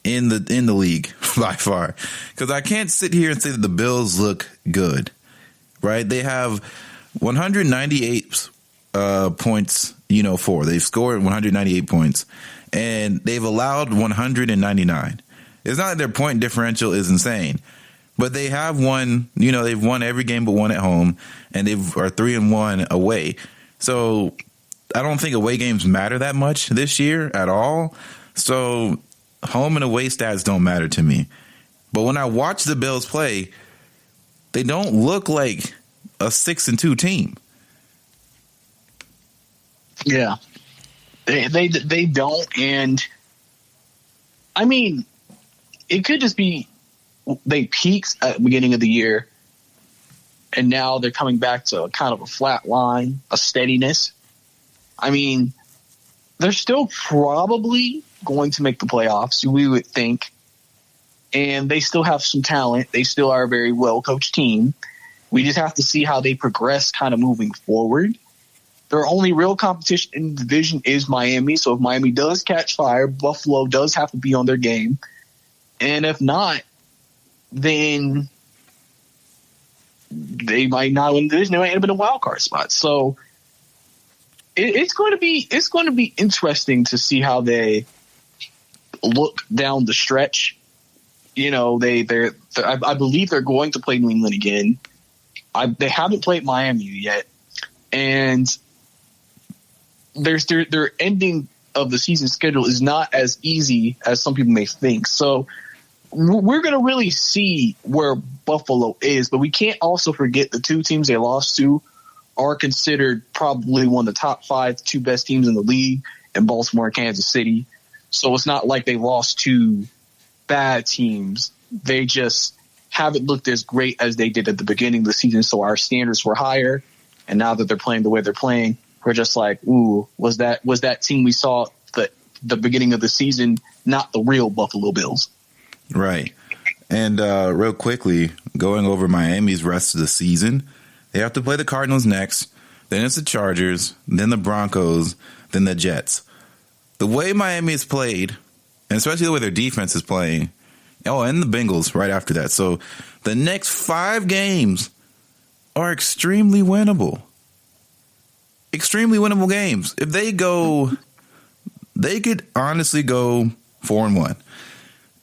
in the league by far, because I can't sit here and say that the Bills look good. right? They have 198 points, for. They've scored 198 points, and they've allowed 199. It's not that their point differential is insane, but they have won, they've won every game but one at home, and they are 3-1 away. So I don't think away games matter that much this year at all. So home and away stats don't matter to me. But when I watch the Bills play, they don't look like a 6-2 team. Yeah, they don't, and I mean, it could just be they peaked at the beginning of the year, and now they're coming back to kind of a flat line, a steadiness. I mean, they're still probably going to make the playoffs, we would think, and they still have some talent. They still are a very well-coached team. We just have to see how they progress kind of moving forward. Their only real competition in the division is Miami. So if Miami does catch fire, Buffalo does have to be on their game. And if not, then they might not win the division. They might end up in a wild card spot. So it's going to be interesting to see how they look down the stretch. I believe they're going to play New England again. They haven't played Miami yet, and their ending of the season schedule is not as easy as some people may think. So we're going to really see where Buffalo is, but we can't also forget the two teams they lost to are considered probably one of the top 5, 2 best teams in the league in Baltimore and Kansas City. So it's not like they lost to bad teams. They just haven't looked as great as they did at the beginning of the season. So our standards were higher. And now that they're playing the way they're playing, we're just like, ooh, was that team we saw the beginning of the season not the real Buffalo Bills? Right. And real quickly, going over Miami's rest of the season, they have to play the Cardinals next, then it's the Chargers, then the Broncos, then the Jets. The way Miami has played, and especially the way their defense is playing, and the Bengals right after that. So the next 5 games are extremely winnable. Extremely winnable games. If they could honestly go 4-1.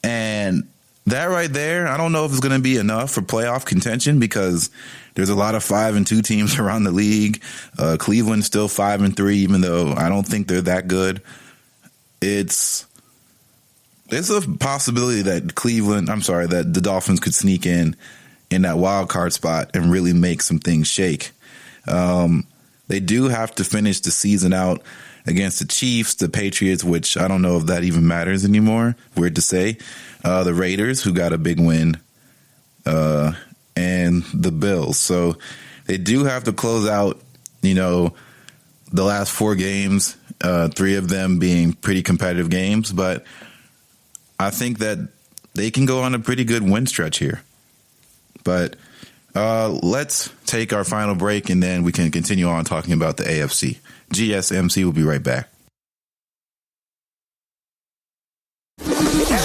And that right there, I don't know if it's going to be enough for playoff contention because there's a lot of 5-2 teams around the league. Cleveland's still 5-3, even though I don't think they're that good. It's a possibility that that the Dolphins could sneak in that wild card spot and really make some things shake. They do have to finish the season out against the Chiefs, the Patriots, which I don't know if that even matters anymore. Weird to say. The Raiders, who got a big win, and the Bills. So they do have to close out, the last 4 games, 3 of them being pretty competitive games. But I think that they can go on a pretty good win stretch here. But let's take our final break, and then we can continue on talking about the AFC. GSMC will be right back.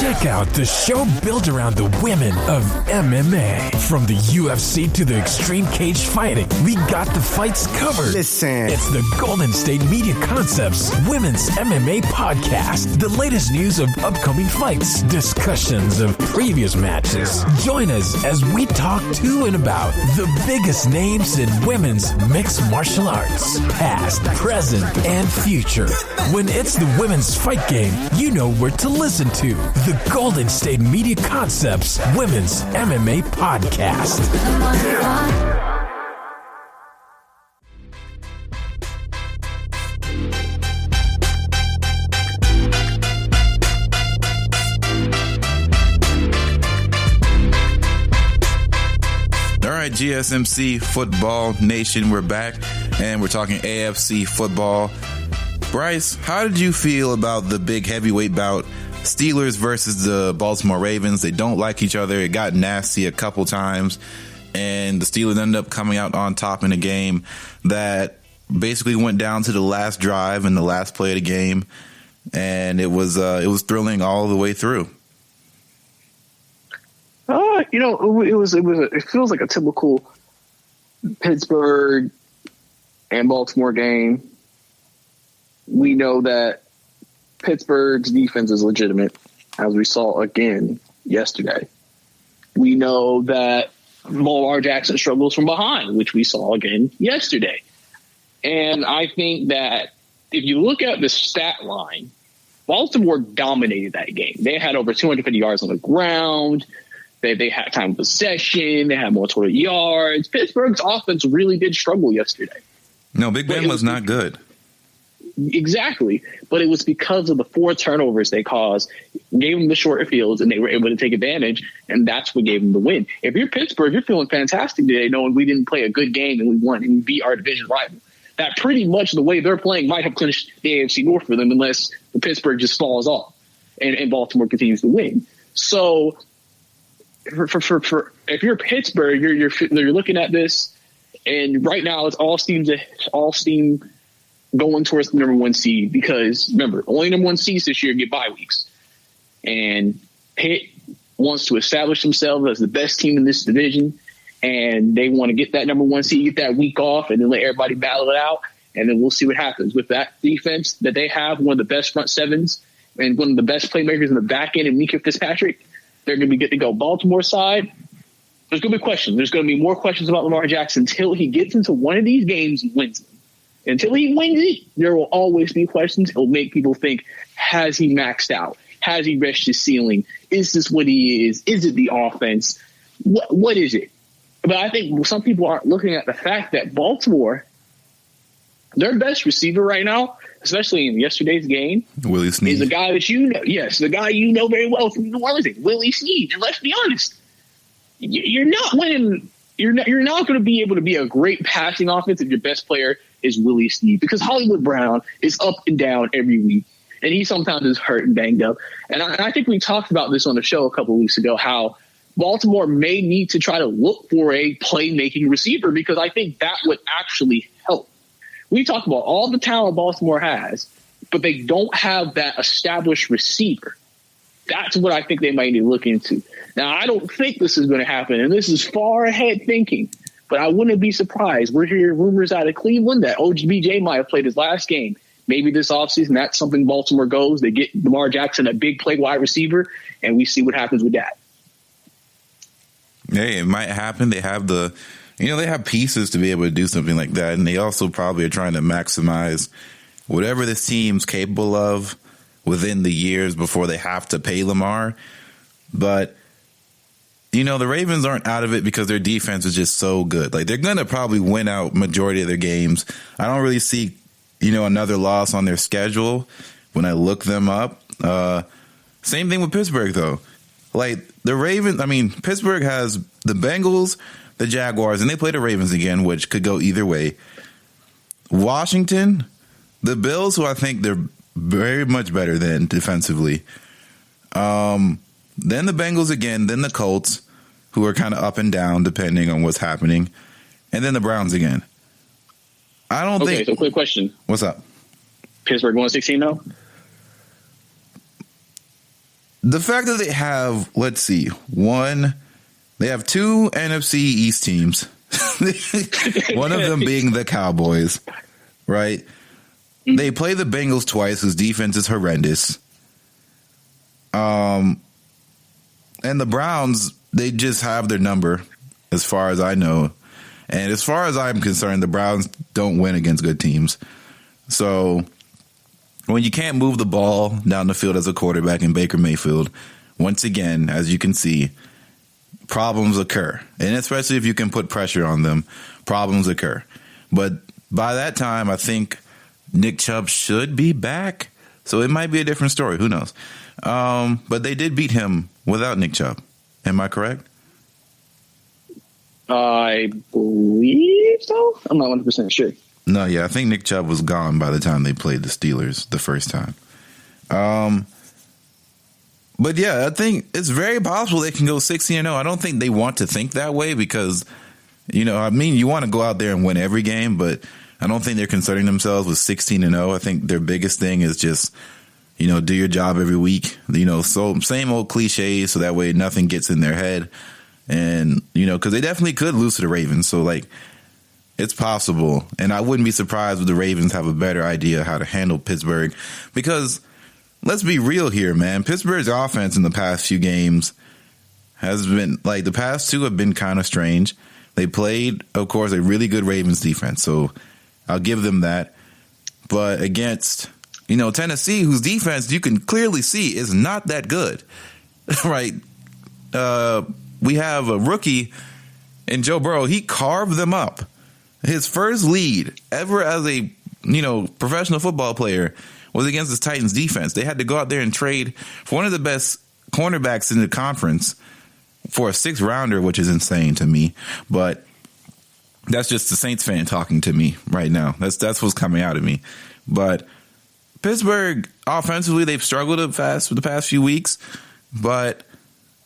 Check out the show built around the women of MMA. From the UFC to the extreme cage fighting, we got the fights covered. Listen. It's the Golden State Media Concepts Women's MMA Podcast. The latest news of upcoming fights, discussions of previous matches. Join us as we talk to and about the biggest names in women's mixed martial arts, past, present, and future. When it's the women's fight game, you know where to listen to. The Golden State Media Concepts Women's MMA Podcast. All right, GSMC Football Nation, we're back, and we're talking AFC football. Brice, how did you feel about the big heavyweight bout, Steelers versus the Baltimore Ravens? They don't like each other. It got nasty a couple times, and the Steelers ended up coming out on top in a game that basically went down to the last drive and the last play of the game, and it was thrilling all the way through. It feels like a typical Pittsburgh and Baltimore game, we know that Pittsburgh's defense is legitimate, as we saw again yesterday. We know that Lamar Jackson struggles from behind, which we saw again yesterday. And I think that if you look at the stat line, Baltimore dominated that game. They had over 250 yards on the ground. They had time of possession. They had more total yards. Pittsburgh's offense really did struggle yesterday. No, Big Ben was not good. Exactly. But it was because of the 4 turnovers they caused, gave them the shorter fields, and they were able to take advantage, and that's what gave them the win. If you're Pittsburgh, you're feeling fantastic today knowing we didn't play a good game and we won and we beat our division rival. That pretty much the way they're playing might have clinched the AFC North for them unless the Pittsburgh just falls off and Baltimore continues to win. So for if you're Pittsburgh, you're looking at this, and right now it's all steam going towards the number 1 seed, because remember, only number 1 seeds this year get bye weeks, and Pitt wants to establish themselves as the best team in this division. And they want to get that number 1 seed, get that week off, and then let everybody battle it out. And then we'll see what happens. With that defense that they have, one of the best front sevens and one of the best playmakers in the back end, and Mika Fitzpatrick, they're going to be good to go. Baltimore side, there's going to be questions. There's going to be more questions about Lamar Jackson until he gets into one of these games and wins them. Until he wins it, there will always be questions. It'll make people think, has he maxed out? Has he reached his ceiling? Is this what he is? Is it the offense? What is it? But I think some people aren't looking at the fact that Baltimore, their best receiver right now, especially in yesterday's game, Willie Snead, is a guy that you know. Yes, the guy you know very well from New Orleans, Willie Snead. And let's be honest, you're not winning. You're not going to be able to be a great passing offense if your best player is Willie Snead, because Hollywood Brown is up and down every week, and he sometimes is hurt and banged up. And I think we talked about this on the show a couple of weeks ago, how Baltimore may need to try to look for a playmaking receiver, because I think that would actually help. We talk about all the talent Baltimore has, but they don't have that established receiver. That's what I think they might need to look into. Now, I don't think this is going to happen, and this is far ahead thinking, but I wouldn't be surprised. We're hearing rumors out of Cleveland that OBJ might have played his last game. Maybe this offseason, that's something Baltimore goes. They get Lamar Jackson, a big play wide receiver, and we see what happens with that. Hey, it might happen. They have they have pieces to be able to do something like that. And they also probably are trying to maximize whatever this team's capable of within the years before they have to pay Lamar. But, the Ravens aren't out of it because their defense is just so good. Like, they're going to probably win out majority of their games. I don't really see, another loss on their schedule when I look them up. Same thing with Pittsburgh, though. Like, the Ravens, Pittsburgh has the Bengals, the Jaguars, and they play the Ravens again, which could go either way. Washington, the Bills, who I think they're very much better than defensively. Then the Bengals again, then the Colts, who are kind of up and down depending on what's happening, and then the Browns again. I don't think... Okay, so quick question. What's up? Pittsburgh 1-16 now? The fact that they have, let's see, they have 2 NFC East teams, one of them being the Cowboys, right? They play the Bengals twice, whose defense is horrendous. And the Browns, they just have their number, as far as I know. And as far as I'm concerned, the Browns don't win against good teams. So when you can't move the ball down the field as a quarterback in Baker Mayfield, once again, as you can see, problems occur. And especially if you can put pressure on them, problems occur. But by that time, I think Nick Chubb should be back. So it might be a different story. Who knows? But they did beat him without Nick Chubb. Am I correct? I believe so. I'm not 100% sure. No, yeah, I think Nick Chubb was gone by the time they played the Steelers the first time. But yeah, I think it's very possible they can go 16-0. I don't think they want to think that way because, you want to go out there and win every game, but I don't think they're concerning themselves with 16-0. I think their biggest thing is just, do your job every week. So same old cliches, so that way nothing gets in their head. And, because they definitely could lose to the Ravens. So, It's possible. And I wouldn't be surprised if the Ravens have a better idea how to handle Pittsburgh. Because let's be real here, man. Pittsburgh's offense in the past few games has been, like, the past two have been kind of strange. They played, of course, a really good Ravens defense. So I'll give them that. But against, Tennessee, whose defense you can clearly see is not that good, right? We have a rookie in Joe Burrow. He carved them up. His first lead ever as a, professional football player was against the Titans defense. They had to go out there and trade for one of the best cornerbacks in the conference for a 6th rounder, which is insane to me. But that's just the Saints fan talking to me right now. That's what's coming out of me. But Pittsburgh, offensively, they've struggled fast for the past few weeks. But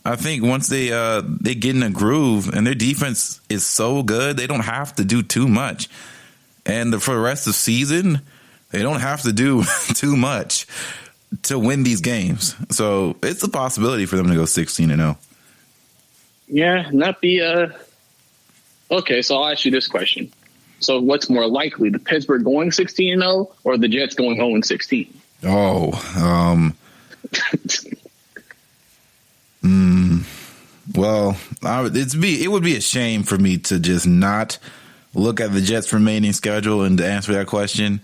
I think once they get in a groove and their defense is so good, they don't have to do too much. And for the rest of the season, they don't have to do too much to win these games. So it's a possibility for them to go 16-0. Yeah, not the okay, so I'll ask you this question. So what's more likely, the Pittsburgh going 16-0 or the Jets going 0-16? Well, it would be a shame for me to just not look at the Jets' remaining schedule and to answer that question,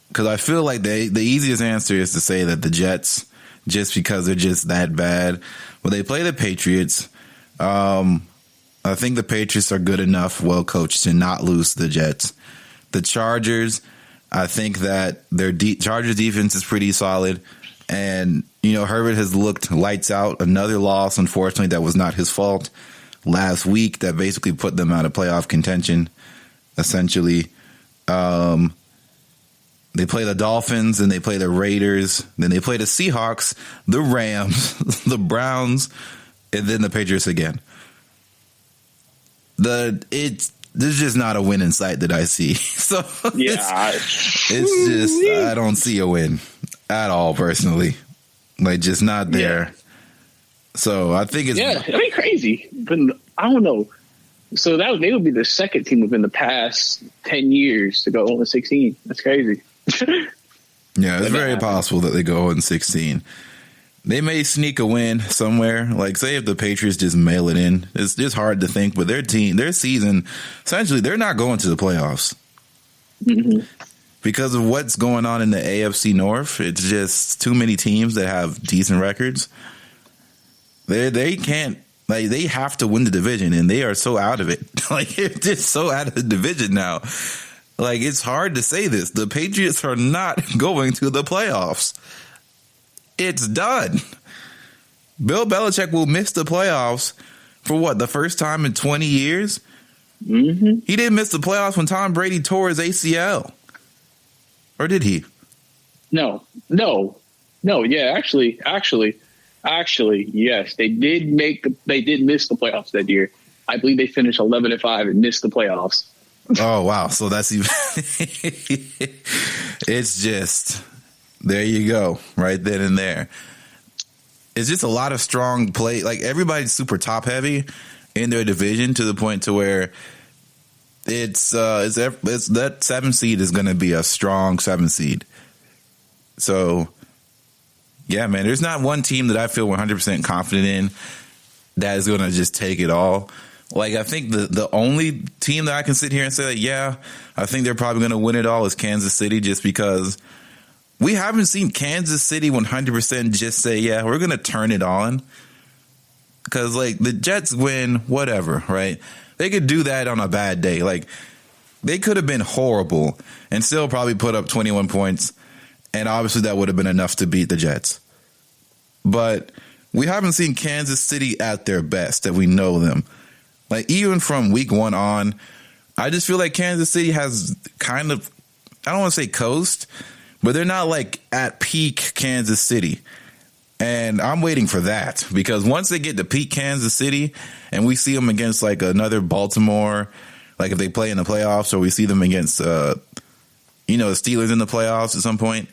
because I feel like the easiest answer is to say that the Jets, just because they're just that bad. But they play the Patriots. I think the Patriots are good enough, well coached, to not lose to the Jets. The Chargers, I think that their Chargers defense is pretty solid. And, Herbert has looked lights out. Another loss, unfortunately, that was not his fault last week that basically put them out of playoff contention, essentially. They play the Dolphins, and they play the Raiders. Then they play the Seahawks, the Rams, the Browns, and then the Patriots again. There's just not a win in sight that I see. So yeah, it's just, I don't see a win at all, personally. Like, just not there. Yeah. So I think it's crazy. But I don't know. So they would be the second team within the past 10 years to go 0-16. That's crazy. Yeah, it's very possible that they go 0-16. They may sneak a win somewhere. Like, say if the Patriots just mail it in. It's just hard to think. But their season, essentially, they're not going to the playoffs. Mm-hmm. Because of what's going on in the AFC North. It's just too many teams that have decent records. They can't, like, they have to win the division, and they are so out of it. Like, they're just so out of the division now. Like, it's hard to say this. The Patriots are not going to the playoffs. It's done. Bill Belichick will miss the playoffs for the first time in 20 years? Mm-hmm. He didn't miss the playoffs when Tom Brady tore his ACL. Or did he? No. Yeah, actually, yes. They did miss the playoffs that year. I believe they finished 11-5 and missed the playoffs. Oh, wow. So that's even, it's just, there you go. Right then and there. It's just a lot of strong play. Like, everybody's super top heavy in their division to the point to where it's that 7 seed is going to be a strong 7 seed. So, yeah, man, there's not one team that I feel 100% confident in that is going to just take it all. Like, I think the only team that I can sit here and say that, yeah, I think they're probably going to win it all is Kansas City, just because we haven't seen Kansas City 100% just say, yeah, we're going to turn it on. Because, like, the Jets win, whatever, right? They could do that on a bad day. Like, they could have been horrible and still probably put up 21 points. And obviously that would have been enough to beat the Jets. But we haven't seen Kansas City at their best, that we know them. Like, even from week 1 on, I just feel like Kansas City has kind of, I don't want to say coast, but they're not like at peak Kansas City. And I'm waiting for that, because once they get to peak Kansas City and we see them against like another Baltimore, like if they play in the playoffs, or we see them against, the Steelers in the playoffs at some point,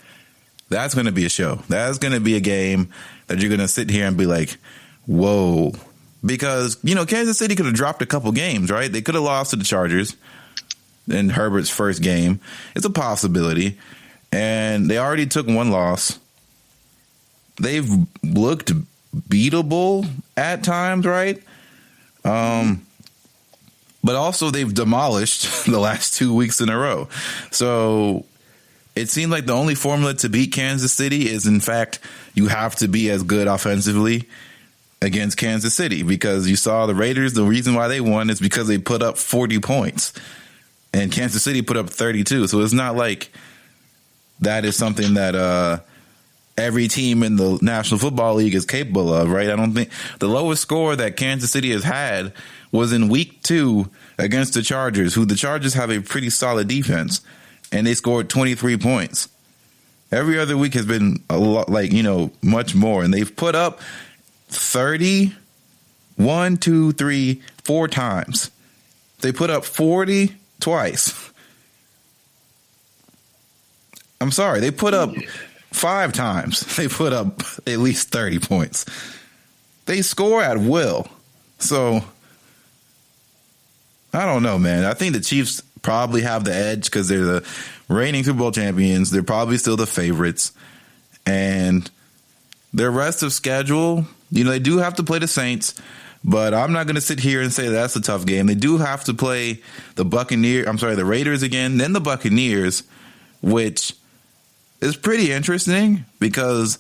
that's going to be a show. That's going to be a game that you're going to sit here and be like, whoa. Because, Kansas City could have dropped a couple games, right? They could have lost to the Chargers. in Herbert's first game. It's a possibility. And they already took one loss. They've looked beatable at times, right? But also they've demolished the last 2 weeks in a row. So it seemed like the only formula to beat Kansas City is, in fact, you have to be as good offensively against Kansas City, because you saw the Raiders. The reason why they won is because they put up 40 points and Kansas City put up 32. So it's not like that is something that every team in the National Football League is capable of, right? I don't think the lowest score that Kansas City has had was in week 2 against the Chargers, who the Chargers have a pretty solid defense, and they scored 23 points. Every other week has been a lot, much more, and they've put up 30, 1, 2, 3, 4 times. They put up 40 twice. I'm sorry, they put up 5 times. They put up at least 30 points. They score at will. So, I don't know, man. I think the Chiefs probably have the edge because they're the reigning Super Bowl champions. They're probably still the favorites. And their rest of schedule, they do have to play the Saints, but I'm not going to sit here and say that's a tough game. They do have to play the Raiders again, then the Buccaneers, which is pretty interesting because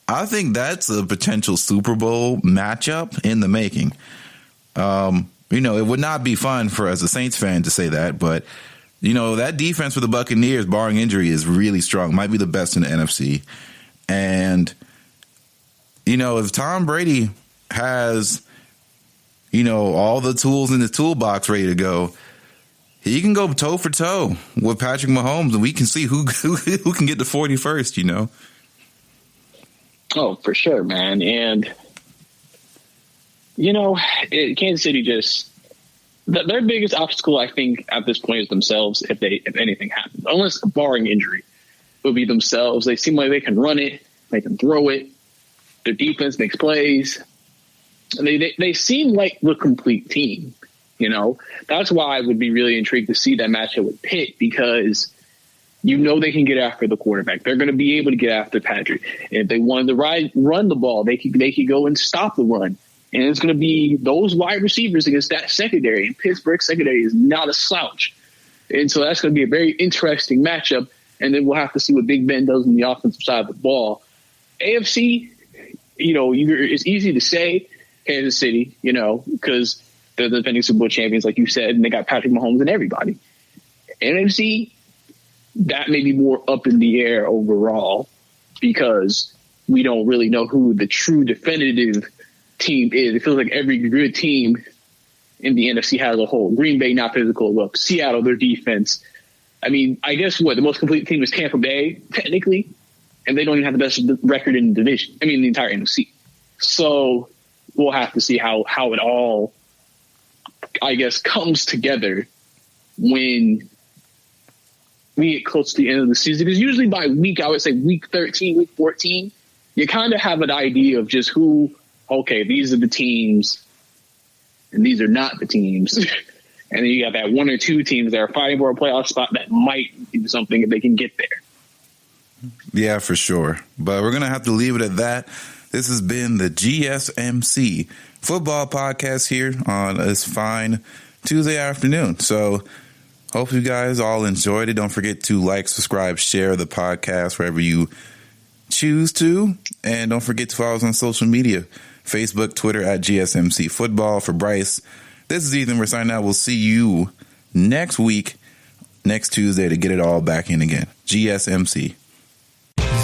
I think that's a potential Super Bowl matchup in the making. It would not be fun for as a Saints fan to say that, but that defense for the Buccaneers, barring injury, is really strong. Might be the best in the NFC. And if Tom Brady has all the tools in his toolbox ready to go, he can go toe for toe with Patrick Mahomes, and we can see who can get to 40 first. Oh, for sure, man. And Kansas City just their biggest obstacle, I think, at this point is themselves. If anything happens, unless barring injury, it would be themselves. They seem like they can run it, they can throw it. Their defense makes plays. And they seem like the complete team. That's why I would be really intrigued to see that matchup with Pitt, because they can get after the quarterback. They're going to be able to get after Patrick. And if they wanted to run the ball, they could go and stop the run. And it's going to be those wide receivers against that secondary. And Pittsburgh's secondary is not a slouch. And so that's going to be a very interesting matchup. And then we'll have to see what Big Ben does on the offensive side of the ball. AFC, it's easy to say Kansas City, because they're the defending Super Bowl champions, like you said, and they got Patrick Mahomes and everybody. NFC, that may be more up in the air overall because we don't really know who the true definitive team is. It feels like every good team in the NFC has a hole. Green Bay, not physical enough. Seattle, their defense. I mean, I guess the most complete team is Tampa Bay, technically, and they don't even have the best record in the division. I mean, the entire NFC. So we'll have to see how it all, I guess, comes together when we get close to the end of the season. Because usually by week 13, week 14, you kind of have an idea of just these are the teams and these are not the teams. And then you got that 1 or 2 teams that are fighting for a playoff spot that might do something if they can get there. Yeah, for sure. But we're going to have to leave it at that. This has been the GSMC football podcast here on this fine Tuesday afternoon. So hope you guys all enjoyed it. Don't forget to like, subscribe, share the podcast wherever you choose to. And don't forget to follow us on social media, Facebook, Twitter at GSMC Football. For Brice, this is Ethan. We're signing out. We'll see you next week, next Tuesday, to get it all back in again. GSMC.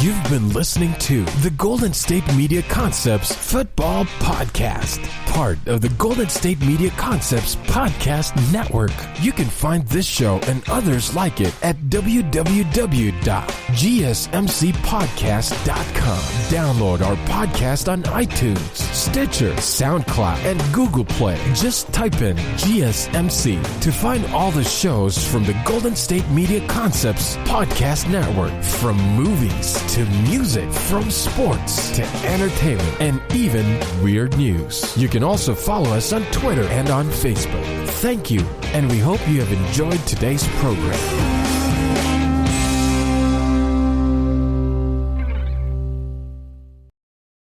You've been listening to the Golden State Media Concepts Football Podcast, part of the Golden State Media Concepts Podcast Network. You can find this show and others like it at www.gsmcpodcast.com. Download our podcast on iTunes, Stitcher, SoundCloud, and Google Play. Just type in GSMC to find all the shows from the Golden State Media Concepts Podcast Network, from movies to music, from sports to entertainment, and even weird news. You can also follow us on Twitter and on Facebook. Thank you, and we hope you have enjoyed today's program.